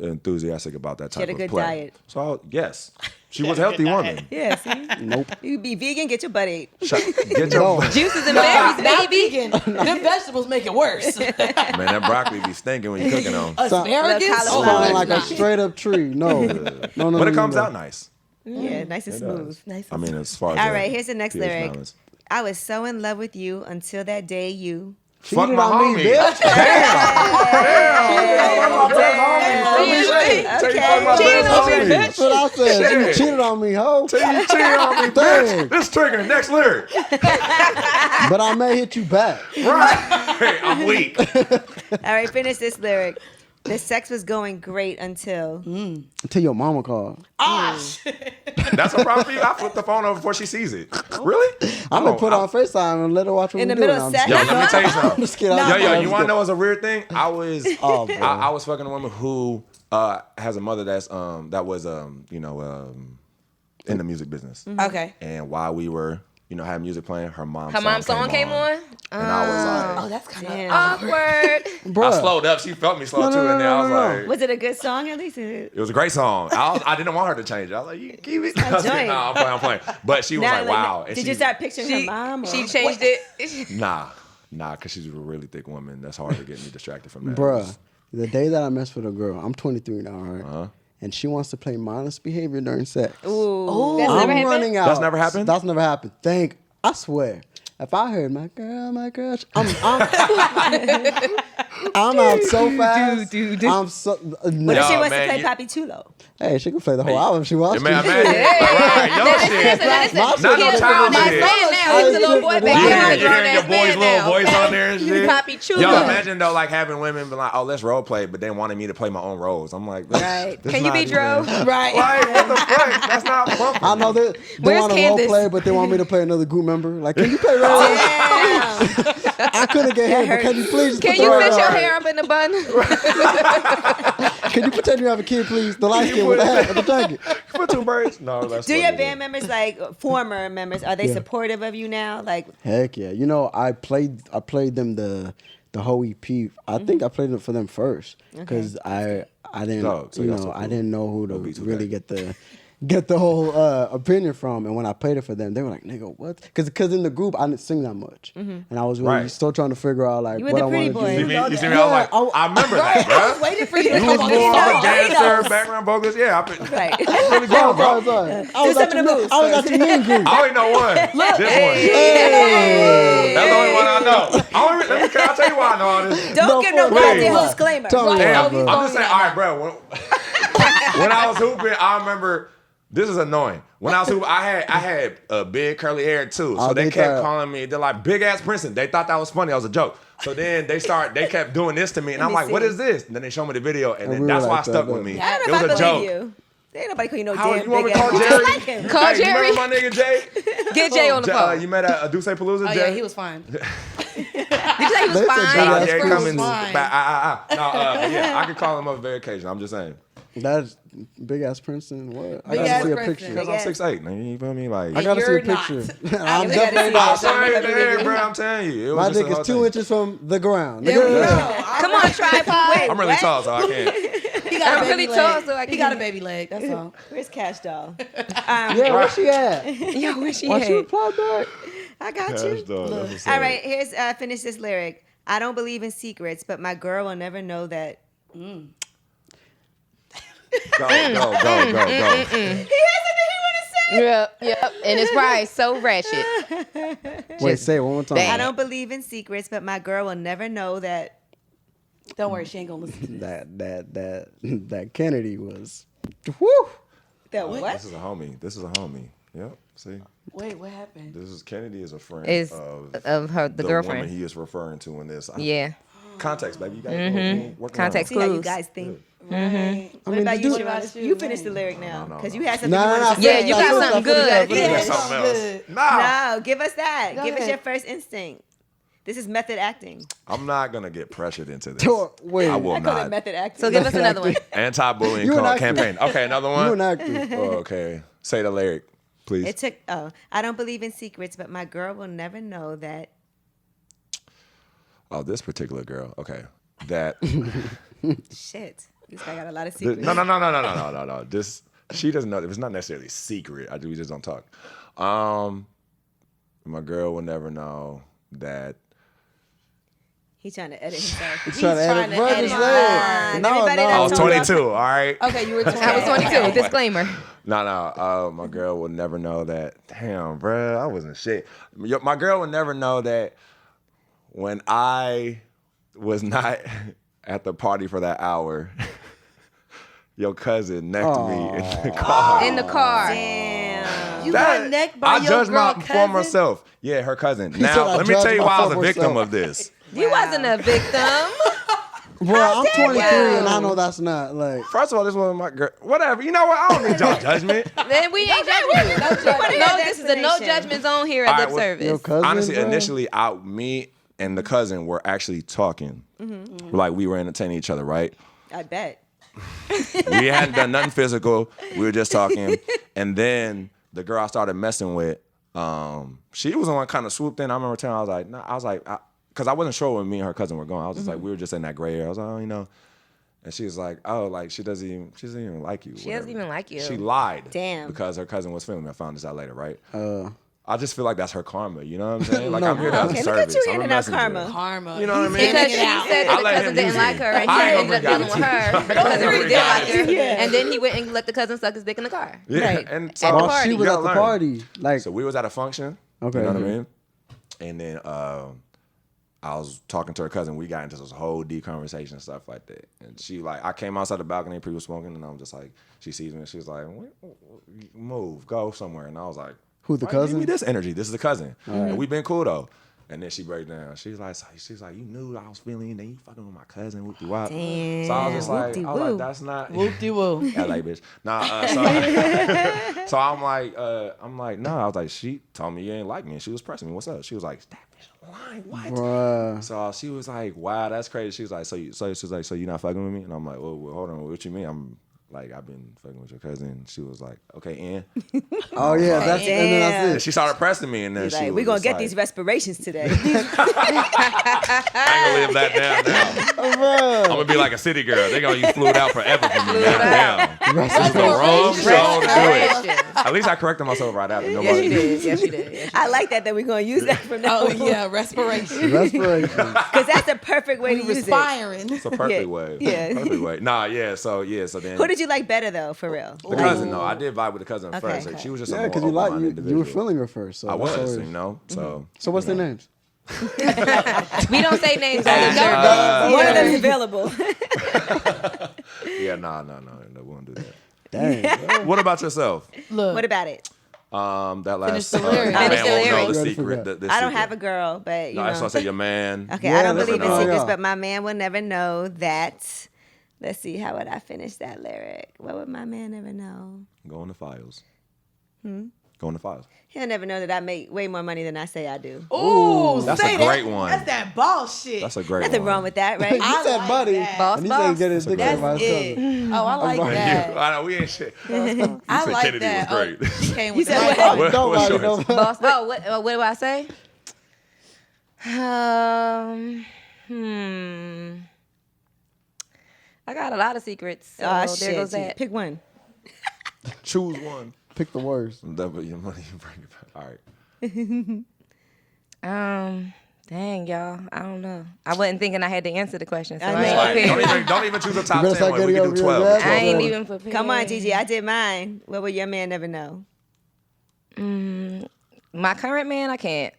enthusiastic about that She type had a of good play. diet. So yes, she was a healthy woman. Yeah, see? Nope. You be vegan, get your butt ate. Get your Juices and berries, Not baby. vegan. Them vegetables make it worse. man. That broccoli be stinking when you cooking them. Asparagus. Look, Oh, cauliflower. Sound like a nah. straight up tree. No. But it comes out nice. Yeah, nice and It smooth. does. Nice. I mean, as far as All right, here's the next pH lyric. balance. I was so in love with you until that day you. Fuck Cheated my on me, homie. bitch. Okay. That's what I said. You cheated on me, ho. You cheated on me, Dang. bitch. This trigger, next lyric. But I may hit you back. Right. I'm weak. All right, finish this lyric. The sex was going great until. Until your mama called. That's a problem for you. I flip the phone over before she sees it. Really? I'm gonna put her on FaceTime and let her watch what In we the do. middle of sex? Yo, let me tell you something. Just kidding. I'm Yo, just you want to kidding. know what's a weird thing? I was, Oh, bro. I was fucking a woman who has a mother that's that was in the music business. Okay. And while we were, having music playing, her mom's song came on. and I was like, Oh, that's kind of. Damn. Awkward. I Bruh. slowed up. She felt me slow too, and then I was like, Was it a good song at least? it was a great song. I didn't want her to change it. I was like, you can keep it. I was like, joint. nah, I'm playing. But she was Now, like, wow. And Did she, you start picturing her mom? Or? She changed it. Nah, because she's a really thick woman. That's hard to get me distracted from that. Bruh, the day that I messed with a girl, I'm 23 now, right? Uh-huh. And she wants to play mindless behavior during sex. Ooh. That's I'm never happened? running out. That's never happened? That's never happened. I swear. If I heard my girl, I'm out so fast. I'm so. What No. if she Yo, wants man, to play you- Papi Chulo? Hey, she can play the whole album if she wants Man, to. man, right, your shit. My Not no shit child is- My shit. man now. He's a little boy. Baby, You he's a hear grown your ass boy's man little now. voice on there and shit. Papi Chulo. Yo, imagine though, like having women be like, "Oh, let's role play," but they wanted me to play my own roles. I'm like, Right. this Can you not be even- Dro? Right. Like, what the fuck? That's not fun. I know they Where's want to role Candace? play, but they want me to play another group member. Like, can you play Ray? I couldn't get hit, but can you please? Can put you the fix Ray your on? hair up in a bun? Can you pretend you have a kid, please? The light skin with the hat and the jacket. Put two birds. No, that's. Do funny, your though. band members, like former members, are they Yeah. supportive of you now? Like, Heck yeah! I played them the whole EP. I think I played it for them first because I didn't Oh, so that's so I cool. didn't know who to B2K. really get the whole opinion from. And when I played it for them, they were like, "Nigga, what?" Because in the group I didn't sing that much, and I was really Right. still trying to figure out like You were what the I pretty wanted boy. to You do. see me? Yeah, I was like, I remember that, bro. Waiting for you to You come was on more the of a show. dancer, background vocals. Yeah, right. I'm really grown, bro. Sorry. I Do was some at of the your moves I was at your mean group. I only know one. This one. Hey. That's the only one I know. Can I tell you why I know all this? Don't give no for real. goddamn Why? disclaimer. Tell me Damn, why, bro. I'm just saying, all right, bro. When I was hooping, I remember. This is annoying. When I was hooping, I had big curly hair too. So Oh, they they kept thought- calling me. They're like big ass Princeton. They thought that was funny. That was a joke. So then they kept doing this to me, and I'm me like, "What see. is this?" And then they showed me the video, and then we were that's why like it stuck that, with me. I It don't know was if I a believe joke. you. Ain't nobody call you no How damn you want me big to call ass. Jerry? I like him. Call Hey, Jerry. You remember my nigga Jay? Get Jay on the phone. You met at Duce Palooza, Oh Jay? yeah, he was fine. Did you say he was They said fine? Jay Nah, That's Jay Prince. coming Fine. back. No, yeah, I could call him up very occasionally. I'm just saying. That's big ass Princeton. What? I Big gotta ass see a Princeton. picture. Because I'm 6'8", nigga. You feel me? Like, I gotta see a You're not. picture. I'm I'm definitely not. I'm sorry, man, bro. I'm telling you. It was My just dick a whole is 2 thing. inches from the ground. There we Nigga. go. Come on, tripod. I'm really tall, so I can't. He got a I'm baby really tall, leg. so I He can- got a baby leg. That's all. Where's Cash Doll? Yeah, where she at? Yo, where she Why she at? reply back? I got Gosh, you. dog, that's what's All up. right, here's finish this lyric. I don't believe in secrets, but my girl will never know that. Go. He has something he want to say. Yep. And it's probably so ratchet. Wait, say it one more time. bang. I don't believe in secrets, but my girl will never know that. Don't worry, she ain't gonna listen. That Kennedy was. Woo! That what? This is a homie. Yep. See, Wait, what happened? this is Kennedy is a friend Is of her the the woman girlfriend. he is referring to in this. Yeah. Context, baby. You got work Context. See how you Clues. guys think. Right. What mean, about the you, dude- Sharon? you? You finish the lyric now No, because no. you had something No, you no, wanted to Yeah, say. you got something good. You got something else. Good. Nah. No, give us that. Go Give us ahead. your first instinct. This is method acting. I'm not gonna get pressured into this. Wait. I will I call it not. method acting. So give us another one. Anti-bullying You an actor. campaign. Okay, another You one. an actor. Oh, okay. Say the lyric, please. It took. Oh, I don't believe in secrets, but my girl will never know that. Oh, this particular girl. Okay. That. Shit, this guy got a lot of No, secrets. no. This she doesn't know. It's not necessarily secret. We just don't talk. My girl will never know that. He's trying to edit himself. He's trying to edit. Bro, edit just mine. let it. No, Everybody no. I was that's on 22. All right. Okay, you were 20. I was 22. Disclaimer. No. My girl will never know that. Damn, bro, I wasn't shit. My girl will never know that when I was not at the party for that hour. Your cousin necked me in the car. In the car. Damn. You got necked by I your judged girl my former cousin? self. Yeah, her cousin. said, Now, "I let me judged tell you my why I was a former victim self." of this. You wasn't a victim. Bro, I'm 23 you. and I know that's not like. First of all, this was my girl. Whatever. You know what? I don't need y'all judgment. Then we ain't judging you. wanna hear No, the this is a no explanation. judgment zone here at All right, Lip well, Service. Your cousin, Honestly, bro? initially, me and the cousin were actually talking. Like, we were entertaining each other, right? I bet. We hadn't done nothing physical. We were just talking. And then the girl I started messing with, she was the one kind of swooped in. I remember telling her, I was like, because I wasn't sure when me and her cousin were going. I was just like, we were just in that gray area. I was like, oh, you know. And she was like, oh, like she doesn't even like you. She doesn't even like you. She lied. Damn. Because her cousin was filming me. I found this out later, right? I just feel like that's her karma. You know what I'm saying? Like, No. I'm here to have Okay, a look at service. you I'm a handing out messenger. karma. Karma. You know what I mean? Because she Hanging said I that the let cousin him didn't use like it. her, and I he ain't ended up gonna dealing with forget her. But the cousin really did like her, Yeah. and then he went and let the cousin suck his dick in the car. Yeah. Right. And At the so While party. she you was at gotta the learn. party. Like, So we was at a function. Okay, You know what okay. I mean? And then I was talking to her cousin. We got into this whole deep conversation and stuff like that. And she I came outside the balcony, people were smoking, and I'm just like, she sees me and she's like, move, go somewhere. And I was like, who, the why you give cousin? me this energy. This is the cousin. And we've been cool though. And then she breaks down. She's like, you knew I was feeling, then you fucking with my cousin, whoopty wop. Damn. So I was just like, Whoop-de-woo. that's not Whoop-de-woo. LA bitch. Nah, so I'm like, no. I was like, she told me you ain't like me, and she was pressing me. What's up? She was like, that bitch lying. What? Bruh. So she was like, wow, that's crazy. She was like, so you not fucking with me? And I'm like, well, hold on, what you mean? I'm like, I've been fucking with your cousin. She was like, okay, and Oh, yeah. That's, and then Damn. and that's she started pressing me, and then He's she like, was we're going just to get like, these respirations today. I ain't gonna live that down now. it. I'm gonna be like a city girl. They gonna use fluid out forever for me now. Damn. This is the wrong show to do it. At least I corrected myself right after. Yes, Nobody she did. Yes, she did. Yes, she I like that we're going to use that from now Oh, on. yeah, respiration. Respiration. Because that's the perfect way to use it. Respiring. It's a perfect Yeah. way. Yeah. Perfect way. Nah, yeah. So then Who did you like better, though, for real? the cousin? No, I did vibe with the cousin Okay, first. okay. She was just Yeah, a more because you open-minded you individual. were feeling her first. So I that's was, always- you know. So So what's their names? We don't say names on the show. One of them's available. yeah, no, we won't do that. Dang. What about yourself? Look. What about it? That Finish last the lyric. your Finish man the won't know lyric. the Already secret. forgot. The I don't secret. have a girl, but, you No, know. that's why I say your man. Okay, Yeah, I don't that's believe in what- secrets, yeah. but my man will never know that. Let's see, how would I finish that lyric? What would my man never know? Go in the files. Going to 5. He'll never know that I make way more money than I say I do. Ooh, That's say a great that. one. That's that boss shit. That's a great Nothing one. wrong with that, right? He said like buddy. that. Boss, And he boss. said get his dick That's sucked by his it. cousin. Oh, I like that. I know we ain't shit. I said like Kennedy that. was great. Oh, she came You with said that. what? What's Nobody, yours? nobody. Boss. Oh, what do I say? I got a lot of secrets. So Oh, there shit. goes that. Pick one. Choose one. Pick the worst. Double your money and bring it back. All right. Dang, y'all. I don't know. I wasn't thinking I had to answer the question, so I I, know. ain't Like, prepared. don't even choose a top better 10 start one. We getting can do over your 12. bag. I ain't 12. even prepared. Come on, Gigi. I did mine. What will your man never know? My current man, I can't.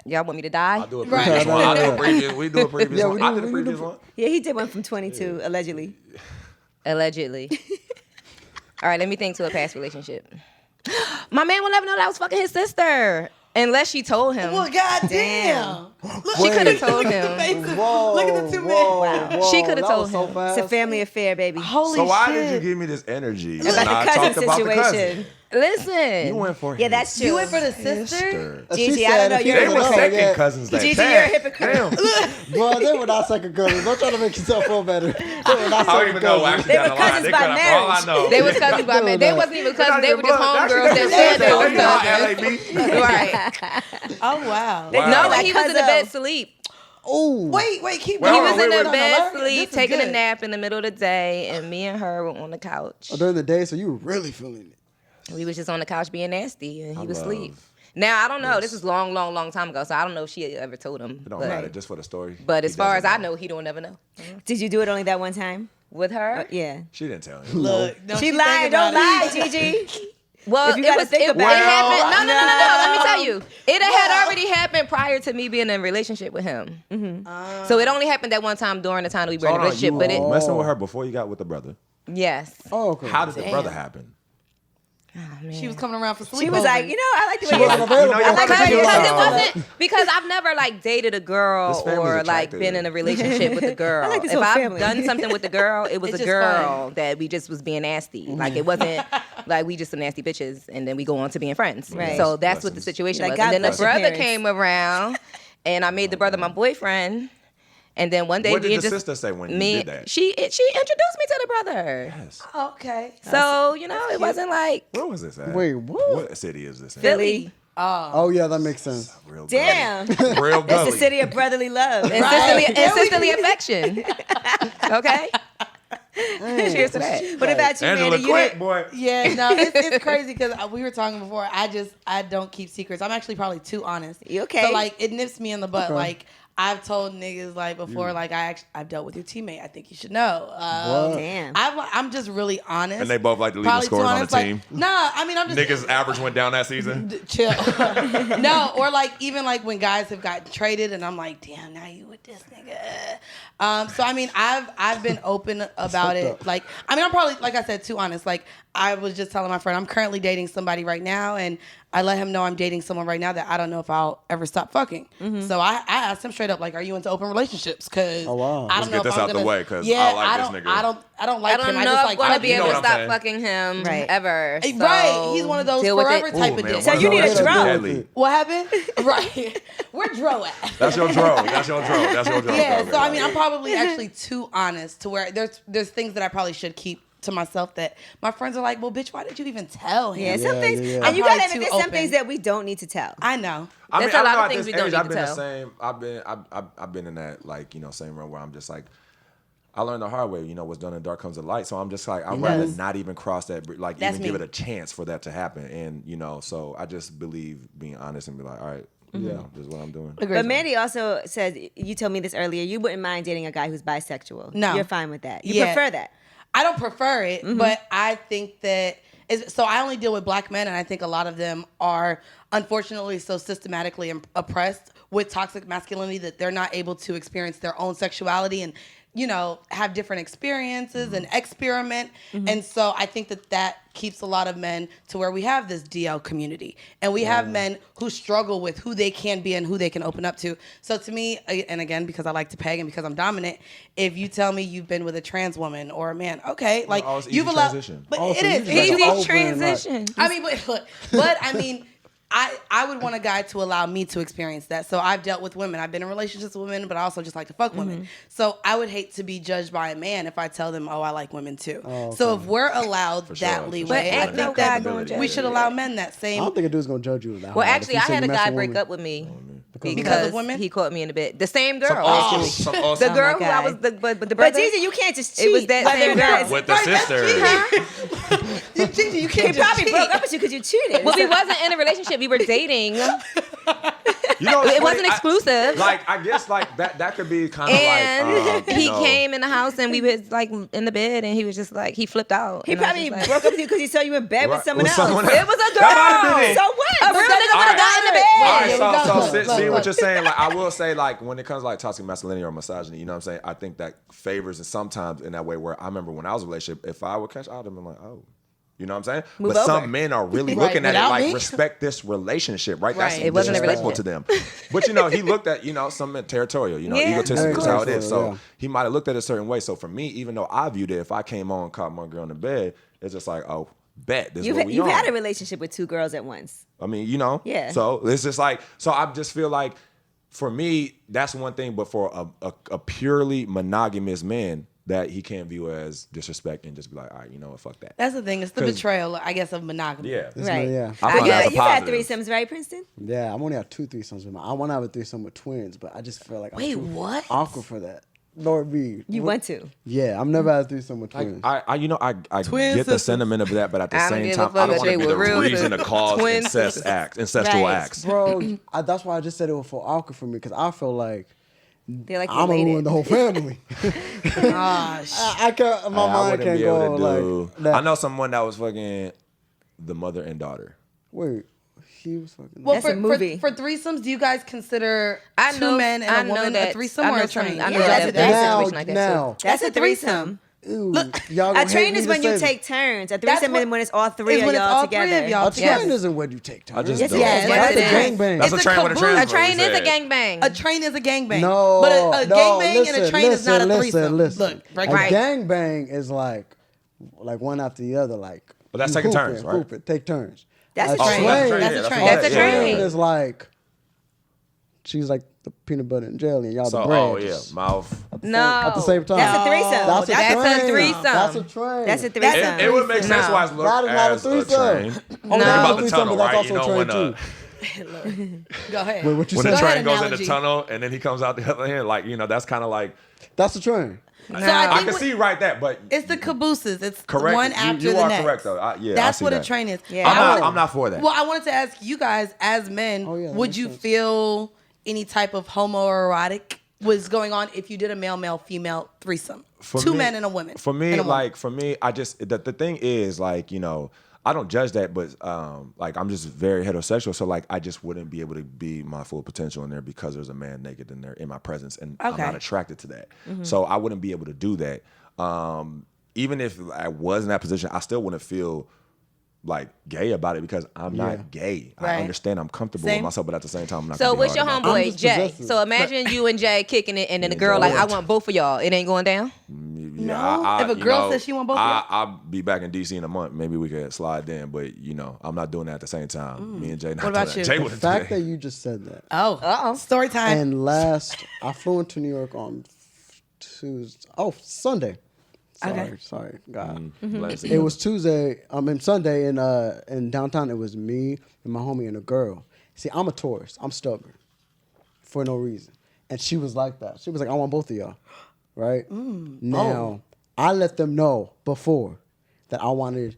Y'all want me to die? I'll do a previous one. I'll do a previous. We do a previous Yeah, one. we I do- did a we do previous one. Yeah, he did one from 22, allegedly. Allegedly. All right, let me think to a past relationship. My man will never know that I was fucking his sister. Unless she told him. Well, goddamn. Look, She could have told look at the him. faces. Whoa, Look at the two men. whoa, She coulda that told was so him. fast. It's a family affair, baby. Holy So why shit. did you give me this energy? It's like when I a cousin talked about the cousin? situation. Listen. You went for Yeah, his that's true. You went for the sister? sister. Gigi, She I don't said know. if You're They a were hypocrite. hypocrite. second Yeah. cousins. That Gigi, damn. you're a hypocrite. Boy, they were not second cousins. Don't try to make yourself feel better. They were not I don't second even know. cousins. Actually, They were down the line, cousins they by coulda- for all I marriage. know. They was cousins by man. They that. wasn't even cousins. They were just Actually, homegirls that they said they was was cousins. Right. Oh, wow. Wow. No, Like he was in the cousin. bed asleep. Ooh. Wait, keep Well, He going. was in wait, the wait. bed This sleep, is taking a good. nap in the middle of the day, and me and her were on the couch. During the day, so you were really feeling it. We was just on the couch being nasty, and he was love asleep. Now I don't know. this. This was long time ago, so I don't know if she ever told him. It don't but, matter. Just for the story. But He as far as doesn't I know, he don't never know. Did you do it only that one time? With her, Yeah. She didn't tell him. Look, don't She you lied. think Don't about lie, it. Gigi. well, If you it gotta was think it, about it it. happened. No. Let me tell you, it had Well. already happened prior to me being in a relationship with him. So it only happened that one time during the time that we were in a Hold on, relationship. you But it, were messing with her before you got with the brother. yes. Oh, okay. How did the brother happen? She was coming around for sleep. She was like, you know, I like the way She wasn't you available. You know, I like Because how you it talk. wasn't because I've never like dated a girl This family's or like attractive. been in a relationship with a girl. I like this If whole I've family. done something with a girl, it was It's a just girl that we just was being nasty. Like it wasn't like we just some nasty bitches and then we go on to being friends. Right. So that's what the Lessons. situation Like, was. God And then the bless your brother parents. came around and I made the brother my boyfriend. And then one day What did me the and just sister say when you me did that? she introduced me to the brother. Yes. Okay. So, you know, it wasn't like Where was this at? Wait, what? What city is this in? Philly. Oh, yeah, that makes sense. Real Damn. gully. Real That's gully. the city of brotherly love. And sisterly affection. Okay? Cheers to that. What about you, Angela, Mandy? You quick, didn't- boy. Yeah, no, it's crazy because we were talking before. I don't keep secrets. I'm actually probably too honest. You okay? So like it nips me in the butt. Okay. Like I've told niggas like before, like I've dealt with your teammate. I think you should know. What? Damn. I'm just really honest. And they both like to leave the Probably too scores on the honest, like, team. Nah, I mean I'm just Niggas average went down that season. chill. No, or like even like when guys have gotten traded and I'm like, damn, now you with this nigga. So I mean I've been open about it. up. Like I mean I'm probably like I said too honest. Like I was just telling my friend I'm currently dating somebody right now and I let him know I'm dating someone right now that I don't know if I'll ever stop fucking. So I asked him straight up like, are you into open relationships? Because Oh, wow. I Let's don't know get if this I'm out the gonna, way, 'cause yeah, I like I this don't, nigga. I don't like I don't him. know I just if like I'm gonna be you know able to what I'm stop saying. fucking him Right. ever. So Right, he's one of those deal with forever it. type Ooh, of man, dudes. So one you of need a those drum. deadly. What happened? Right. Where Dro at? That's your dro. That's your dro. That's your dro. Yeah, so I mean, I'm probably actually too honest to where there's things that I probably should keep to myself that my friends are like, well, bitch, why did you even tell him? Yeah, some Yeah, things, yeah, yeah. and you I'm gotta probably admit, too there's some open. things that we don't need to tell. I know. I There's mean, a lot I of know things at we don't this age, need I've to been the tell. same. I've been in that like same realm where I'm just like, I learned the hard way. What's done in dark comes to light. So I'm just like, I'd rather not even cross that, like That's even give me. it a chance for that to happen. And so I just believe being honest and be like, all right, this is what I'm doing. But Mandy also says, you told me this earlier, you wouldn't mind dating a guy who's bisexual. No. You're fine with that. You Yeah. prefer that. I don't prefer it, but I think that so I only deal with black men, and I think a lot of them are unfortunately so systematically oppressed with toxic masculinity that they're not able to experience their own sexuality and have different experiences and experiment. And so I think that keeps a lot of men to where we have this DL community. And we have men who struggle with who they can be and who they can open up to. So to me, and again, because I like to peg and because I'm dominant, if you tell me you've been with a trans woman or a man, okay, like you've allowed, transition. But Also, it is Easy transition. I mean, but I mean, I would want a guy to allow me to experience that. So I've dealt with women. I've been in relationships with women, but I also just like to fuck women. So I would hate to be judged by a man if I tell them, oh, I like women too. Oh, okay. So if we're allowed that leeway, I think that we should allow men that I same. don't think a dude's gonna judge you with that. Well, hard. actually, If I you say had a you guy mess with break women- up with me Because of women? he caught me in the bed. The same girl. Some old The school. girl my who I God. was but the But brother. Gigi, you can't just cheat. It was that whether same or not girl. it's- with the sister. Gigi, you He can't probably just broke cheat. up with you because you cheated. Well, we wasn't in a relationship. We were dating. You know, it's It wasn't funny, exclusive. I guess that could be kind And of like he came in the house and we was like in the bed and he was just like he flipped out. He And I was probably just like, broke up with you because he saw you in bed with Right, someone with else. someone else. It was a girl. That might have been it. So what? A real nigga would have got in the bed. All right, There we go. see Look. what you're saying. Like, I will say, like, when it comes to like toxic masculinity or misogyny, you know what I'm saying? I think that favors and sometimes in that way where I remember when I was in a relationship, if I would catch, I would have been like, oh. You know what I'm saying? Move but some over. men are really Right, looking at it without like me? respect this relationship, right? That's Right. It wasn't a disrespectful to them. But he looked at some men territorial, Yeah. egotistical is how it is. So Territorial, yeah. he might have looked at it a certain way. So for me, even though I viewed it, if I came on and caught my girl in the bed, it's just like, oh, bet this is what we You've on. had a relationship with two girls at once. I mean, Yeah. So it's just like, so I just feel like, for me, that's one thing. But for a purely monogamous man, that he can't view as disrespect and just be like, all right, you know what, fuck that. That's the thing. It's the 'Cause- betrayal, I guess, of monogamy. Yeah. Right. Yeah. I find that as a You've had positive. threesomes, right, Princeton? Yeah, I've only had 2 threesomes with I want to have a threesome with twins, but I just feel like I'm Wait, too what? awkward for that. Lord be. You want to. Yeah, I've never had a threesome with twins. I Twin get the sisters. sentiment of that, but at the I don't same give a time, fuck I don't if want to they be the were real reason to sisters. cause Twin incestual Right. acts. Bro, that's why I just said it was for awkward for me because I feel like They're like I'm gonna ruin related. the whole family. Gosh. I can't. My I mind wouldn't can't be able go to do. like that. I know someone that was fucking the mother and daughter. Wait, he was fucking. Well, That's for, a movie. For threesoms, do you guys consider I two know- men and I a know woman that- a threesome I or know a train? I know Yeah, that that's a now, situation like that. now, That's a threesome. ew, y'all A gonna hate train me is to when you say take turns. A That's threesome what- is when it's all three is of when it's y'all all three of together. y'all A together. train isn't when you take turns. I just Yes, don't. yes, That's yes, a it is. gangbang. That's a It's a train with a caboose. trans. A train is a said. gangbang. A train is a gangbang. No, but a no, gangbang and a train is not a listen, threesome. Listen. Look, break A it right. gangbang is like one after the other, like. But that's you taking hooping, turns, right? hooping, take turns. That's a Oh, train. that's a train. That's yeah, a train. what That's I a said. train. Is like she's like the peanut butter and jelly, and y'all So, the bread. oh yeah, just mouth. No. At the same time. That's a threesome. That's a That's a train. threesome. That's a train. That's a threesome. It would make sense No. why it's looked That is not a as a threesome. train. Oh, Think No. about the threesome, tunnel, but that's right? You also know a when train too. Go ahead. Wait, what you when the said? Go ahead, train goes in the analogy. tunnel and then he comes out the other end, like that's kind of like That's a train. So I I think can see right that, but it's the cabooses. It's correct. one after you the are next. correct though. Yeah, I That's see what that. a train is. Yeah. I'm not for that. Well, I wanted to ask you guys, as men, Oh, yeah, that would makes you sense. feel any type of homoerotic was going on if you did a male female threesome? For Two me- men and a woman. For me, and a woman. I just the thing is like I don't judge that, but like I'm just very heterosexual, so like I just wouldn't be able to be my full potential in there because there's a man naked in there in my presence, and I'm Okay. not attracted to that. So I wouldn't be able to do that. Even if I was in that position, I still wouldn't feel like gay about it because I'm not gay. I Right. understand I'm comfortable Same. with myself, but at the same time, I'm not. So gonna be what's your hard about I'm homeboy just Jay? possessive. So imagine you and Jay kicking it, and then the Yeah, girl like, Jay. I want both of y'all. It ain't going down. No? If a girl says she want both of y'all? I'll be back in DC in a month. Maybe we could slide in, but I'm not doing that at the same time. Me and Jay not What about doing you? that. Jay The wouldn't fact do that that. you just said that. Oh, story time. And I flew into New York on Tuesday. Oh, Sunday. Sorry, God. Bless It him. was Tuesday. Sunday in downtown. It was me and my homie and a girl. See, I'm a Taurus. I'm stubborn for no reason, and she was like that. She was like, "I want both of y'all." Right now, I let them know before that I wanted.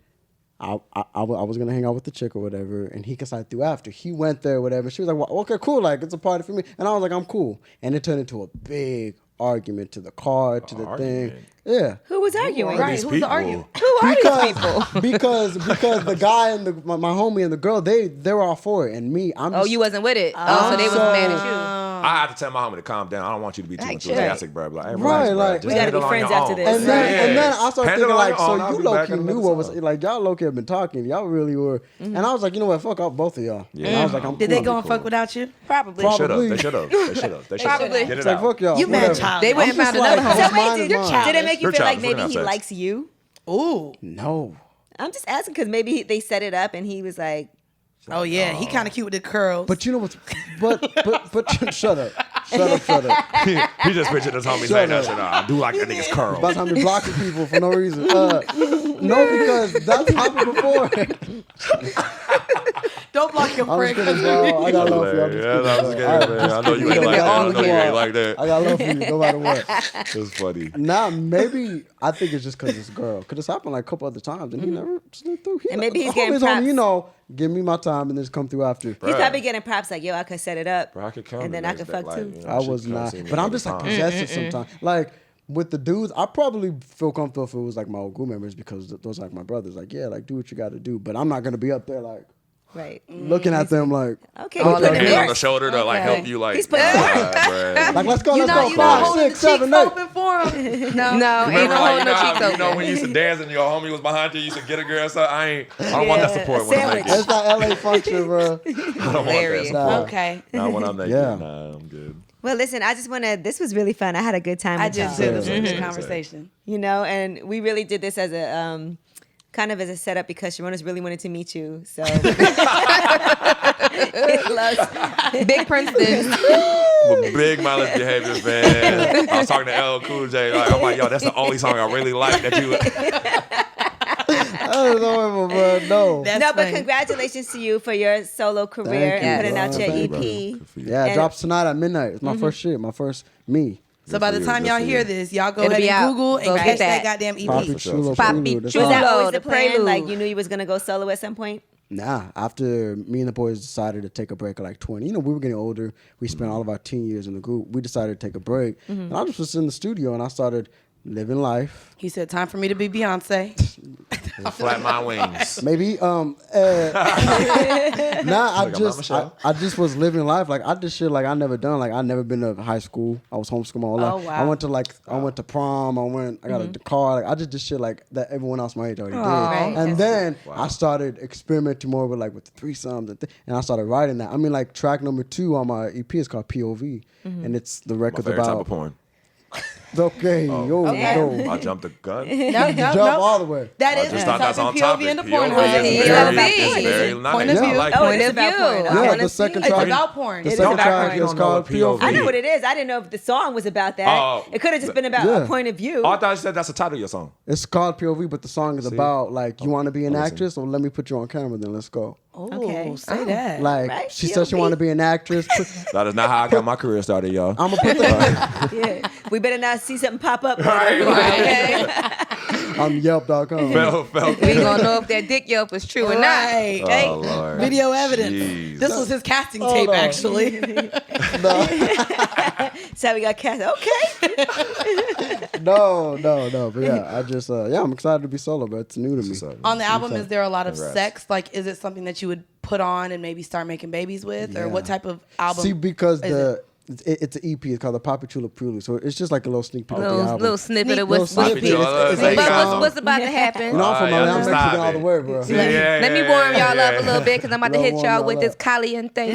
I was gonna hang out with the chick or whatever, and he could slide through after. He went there, whatever. She was like, well, "Okay, cool. Like it's a party for me," and I was like, "I'm cool." And it turned into a big argument to the car, to the thing. Argument? Yeah. Who was arguing? right, these who's the people? argument? Who are these people? because the guy and my homie and the girl they were all for it, and me I'm Oh, just, you wasn't with it. Oh, so they was mad at you. I have to tell my homie to calm down. I don't want you to be too enthusiastic, bro. Like, hey, Right, relax, like- bro. We Just gotta be handle it on friends your after own. this. And then I started Handle thinking it on like, your so own. I'll you be low back key in knew another what was song. like. Y'all low key have been talking. Y'all really were. And I was like, you know what? Fuck out both of y'all. Yeah. And I was like, I'm Did cool. they go and fuck without you? Probably. Probably. They should have. They should have. Probably. Get it It's like, out. fuck y'all. You mad whatever. child. They went and I'm found just another like, home. So mine wait, is did, mine. did it make you You're feel like childish. We're maybe gonna he have sex. likes you? Ooh. No. I'm just asking because maybe they set it up and he was like, Oh yeah, he kind of cute with the curls. But you know what's. But shut up. Shut up. He just pictured his homie saying that shit. I do like that nigga's curl. By the time you're blocking people for no reason. No, because that's happened before. don't block your I'm just friend. kidding, bro. I got love for you. I'm just Yeah, that was kidding, good, bro. man. I know you ain't like that. I know you ain't like that. I got love for you no matter what. It's funny. Nah, maybe I think it's just because it's a girl. Because it's happened like a couple other times and he never slid through. And maybe he's getting homies on, props. you know, give me my time and then just come through after. he's Bruh. probably getting props like, yo, I could set it up. Bro, I could come and the then I next could day, fuck like, too. you know, I she was could come not. see me But I'm another just like time. possessive sometimes. Like with the dudes, I probably feel comfortable if it was like my old group members because those are like my brothers. Like, yeah, like do what you got to do. But I'm not going to be up there like Right. looking at them like, Okay. All you of put them. it Hand on in the shoulder to like help you like. He's putting- like let's go, You let's know, go. you 5, know, holding 6, the cheeks 7, 8. open for him. No, No, ain't Remember, no like, holding no cheeks you know open. when you used to dance and your homie was behind you, you used to get a girl. So I don't want that support when I'm sandwich. naked. It's that LA function, bro. I don't want that Hilarious. support. Okay. Not when I'm naked. Yeah. Nah, I'm good. Well, listen, I just want to, this was really fun. I had a good time I with did y'all. too. This was a Mhm. good conversation. You know, and we really did this as a, kind of as a setup because Sarunas really wanted to meet you. So. Big Princeton. I'm a big Mindless Behavior fan. I was talking to LL Cool J. Like, I'm like, yo, that's the only song I really like that you. I don't know, bro. No. That's No, but funny. congratulations to you for your solo career Thank you, and putting bro. out your Thank EP. Yeah, it And- drops tonight at midnight. It's my first shit, my first me. So by the for you, time good y'all for hear you. this, y'all go It'll ahead be and out. Google and Go catch get that that. goddamn EP. Poppy for sure. Chulo, Poppy Prelude. That's Chulo. Was that all. always the The plan? prelude. Like you knew you was gonna go solo at some point? Nah, after me and the boys decided to take a break at like 20, you know, we were getting older. We spent all of our teen years in the group. We decided to take a break. And I just was in the studio and I started living life. He said, "Time for me to be Beyonce." Flat my wings. Maybe nah, I Like, I'm just Michelle. I just was living life. Like I did shit like I never done. Like I never been to high school. I was homeschooled my whole life. Oh, wow. I went to prom. I got a car. Like I just did shit like that everyone else my age already Aw. did. And then Wow. I started experimenting more with the threesomes and I started writing that. I mean like track number 2 on my EP is called POV. And it's the My record favorite type about of porn. okay, yo, Damn. I jumped the gun. No, jump all the way. That I is just thought that's on POV topic. into POV Pornhub. is POV. very Point nice. of I view. like Oh, that. it is about view. porn. I Yeah, wanna the see. second It's track. about porn. The It is second about track porn. is called POV. I know what it is. I didn't know if the song was about that. Oh. It could have just been about Yeah. a point of view. Oh, I thought you said that's the title of your song. It's called POV, but the song is about you want to be an listen. actress, or let me put you on camera, then let's go. Oh, Okay. say that. Like Right, she said she POV. want to be an actress. That is not how I got my career started, y'all. I'm gonna put that Yeah. We better not see something pop up. Right, right. Okay. on Yelp.com. Felt. We gonna know if that dick yelp is true or not. Right. Okay. Oh, Lord. Video evidence. Jeez. This was his casting Hold tape, on. actually. So we got cast. Okay. No. But yeah, I just I'm excited to be solo, but it's new to me. On the album, is there a lot of Congrats. sex? Like, is it something that you would put on and maybe start making babies with? Or Yeah. what type of album? See, because is it's an EP. It's called the Poppy Chula Prelude, so it's just like a little sneak peek of the Little, album. little snippet of Little what's snippet. Poppy Chula. It's Like, but um, what's about to happen? You know, I'm from Oh, LA. yeah, I'm stop Mexican all the it. way, bro. Let me warm y'all up a little bit because I'm about to hit Warm y'all y'all with up. this caliente.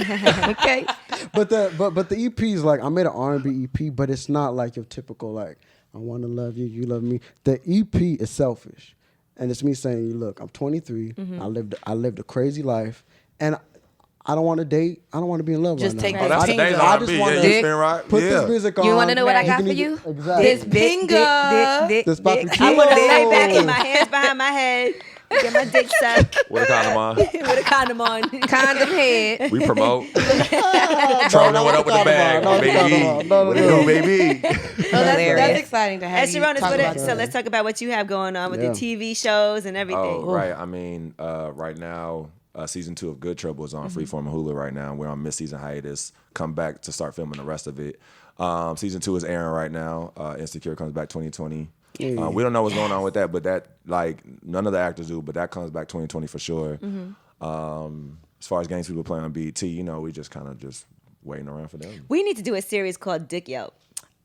Okay. But the EP is like I made an R&B EP, but it's not like your typical like I want to love you, you love me. The EP is selfish, and it's me saying, look, I'm 23, I lived a crazy life, and I don't want to date. I don't want to be in love Just right take now. Oh, that's Pinga. today's I R&B. just Yeah, wanna you spin right. Put Yeah. this music on. You wanna know what I You got can for either- you? Exactly. This big dick. This Poppy dick. I want to lay Chula. back in my hands behind my head, get my dick sucked With a condom on. with a condom on. Condom head. We promote. No, Trolling no, what up with the bag, no, baby. no, What it do, baby? Oh, that's Hilarious. exciting to have And you Sarunas, talk about so that. let's talk about what you have going on with Yeah. your TV shows and everything. Oh, right. I mean, right now, season 2 of Good Trouble is on Freeform and Hulu right now. We're on mid-season hiatus. Come back to start filming the rest of it. Season 2 is airing right now. Insecure comes back 2020. We don't know what's going on with that, but that, like, none of the actors do, but that comes back 2020 for sure. As far as games people play on BET, you know, we just kind of just waiting around for them. We need to do a series called Dick Yelp.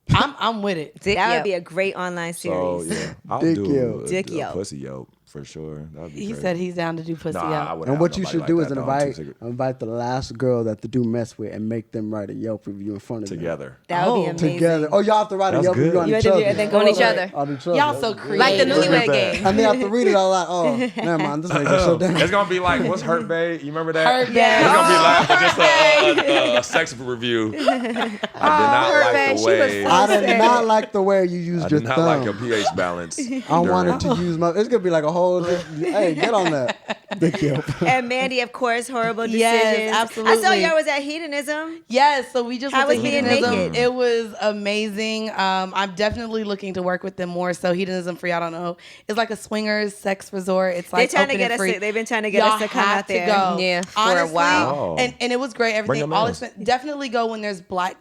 I'm with it. That would be a great online series. So yeah, I'll Dick do Yelp. Dick a Yelp. pussy Yelp for sure. That'd be He great. said he's down to do pussy Nah, I out. wouldn't And have what you nobody should do like is that, though. I'm too invite the last girl that the dude mess with and make them write a Yelp review in front of them. together. That would be Oh. amazing. Together. Oh, y'all have to write a That's Yelp good. review on You each have to other. do it and then go On each over other. it. On each other. Y'all so creative. Like the Look at newlywed that. game. And they have to read it all like, oh, never mind. This ain't shut down. It's gonna be like, what's Hurt Bae? You remember that? Hurt Bae. It's gonna be like just a sex review. I did not Hurt like Bae, the she was way. so I did not like the way you used I your did not thumb. like your pH balance. I wanted to use my. It's gonna be like a whole. Hey, get on that. Dick Yelp. And Mandii, of course, horrible decisions. Yes, I absolutely. saw y'all was at Hedonism. Yes, so we just How went to was being Hedonism. naked? It was amazing. I'm definitely looking to work with them more. So Hedonism, for y'all don't know, is like a swingers sex resort. It's like They're trying to open get and us. free. They've been trying to get Y'all us to come have out there. To go. Yeah, for a Honestly, while. and it was great. Everything. them All in. definitely go when there's black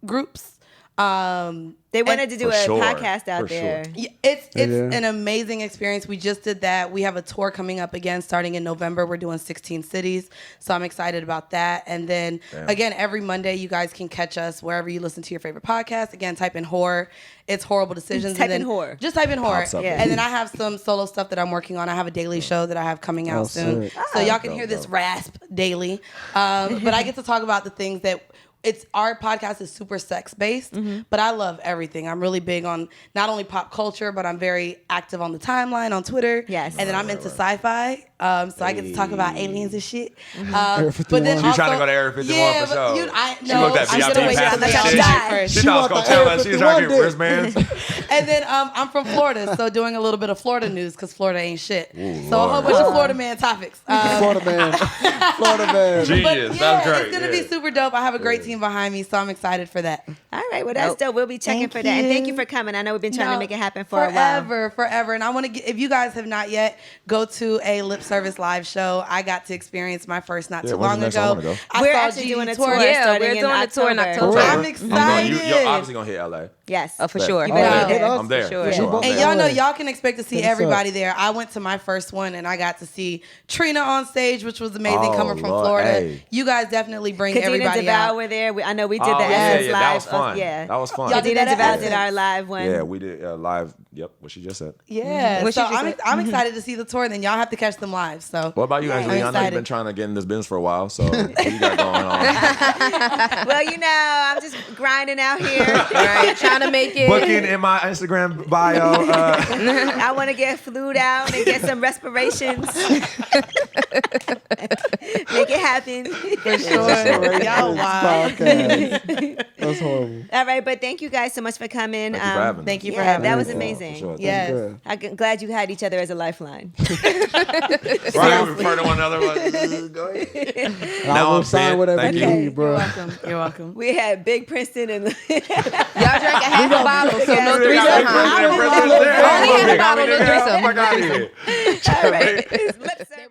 groups. They wanted to do For a sure. podcast out For sure. there. Yeah, it's Yeah. an amazing experience. We just did that. We have a tour coming up again starting in November. We're doing 16 cities. So I'm excited about that. And then again, every Monday you guys can catch us wherever you listen to your favorite podcast. Again, type in horror. It's Horrible Decisions. Type and in then horror. Just type in horror. Pops up. Yeah. And then I have some solo stuff that I'm working on. I have a daily show that I have coming out soon. sick. So y'all can hear this rasp daily. But I get to talk about the things that our podcast is super sex based, but I love everything. I'm really big on not only pop culture, but I'm very active on the timeline on Twitter. Yes. And then I'm into sci-fi. So I get to talk about aliens and shit. Area 51. But then She trying to go to Area 51 yeah, for but sure. she She looked at I'm VIP gonna wait till passes y'all and die shit. first. She She thought it was want gonna the tell Area us she was trying to get 51 wristbands. And then I'm from Florida, so doing a little bit of Florida news because Florida ain't shit. Ooh, so a whole Lord. bunch of Florida man topics. Florida man. Florida man. Genius. But yeah, That's great. it's gonna be super dope. I have a great team behind me, so I'm excited for that. All right, well that's dope. We'll be checking Thank for that. And thank you you. for coming. I know we've been trying to No, make it happen for a while. Forever. And I want to get, if you guys have not yet, go to a lip service live show. I got to experience my first not Yeah, too when's long the next one? I ago. wanna go. I We're saw actually Gigi doing a twerk. tour. Yeah, starting we're in doing a tour in October. October. I'm You're excited. obviously gonna hit LA. Yes. Oh, for sure. You Oh, better yeah. be there. Hit us. I'm there. Sure. For sure. I'm Yeah. And there. y'all know y'all can expect to see What's up? everybody there. I went to my first one and I got to see Trina on stage, which was amazing Oh, coming from Lord. Florida. Hey. You guys definitely bring Kadena everybody DeVal out. were there. I know we did Oh, the yeah, Essence yeah, live. that was fun. Yeah. That was fun. Y'all did Kadena that at DeVal did Essence? our live one. Yeah, we did live. Yep, what she just said. Yeah, What so she just said. I'm excited to see the tour. And then y'all have to catch them live. So What about you, Angela? I'm I know you've excited. been trying to get in this business for a while. So what you got going on? Well, you know, I'm just grinding out here. Right, trying to make it. Booking in my Instagram bio. I want to get flued out and get some respirations. Make it happen. for sure, y'all wild. Podcast. That's horrible. All right, but thank you guys so much for coming. Thank you for having us. Thank you for Yeah, having that us. was amazing. For sure. Yes. Good. I'm glad you had each other as a lifeline. Right, we refer to one another. Go ahead. And Now I will I'm sign dead. whatever Thank you you. need, You're bro. welcome. You're welcome. We had Big Princeton and Y'all drank a half a bottle, so no We got threesome, huh? Princeton, Princeton, Only had a there. bottle, no threesome. Fuck out of here. all right. It's lip service.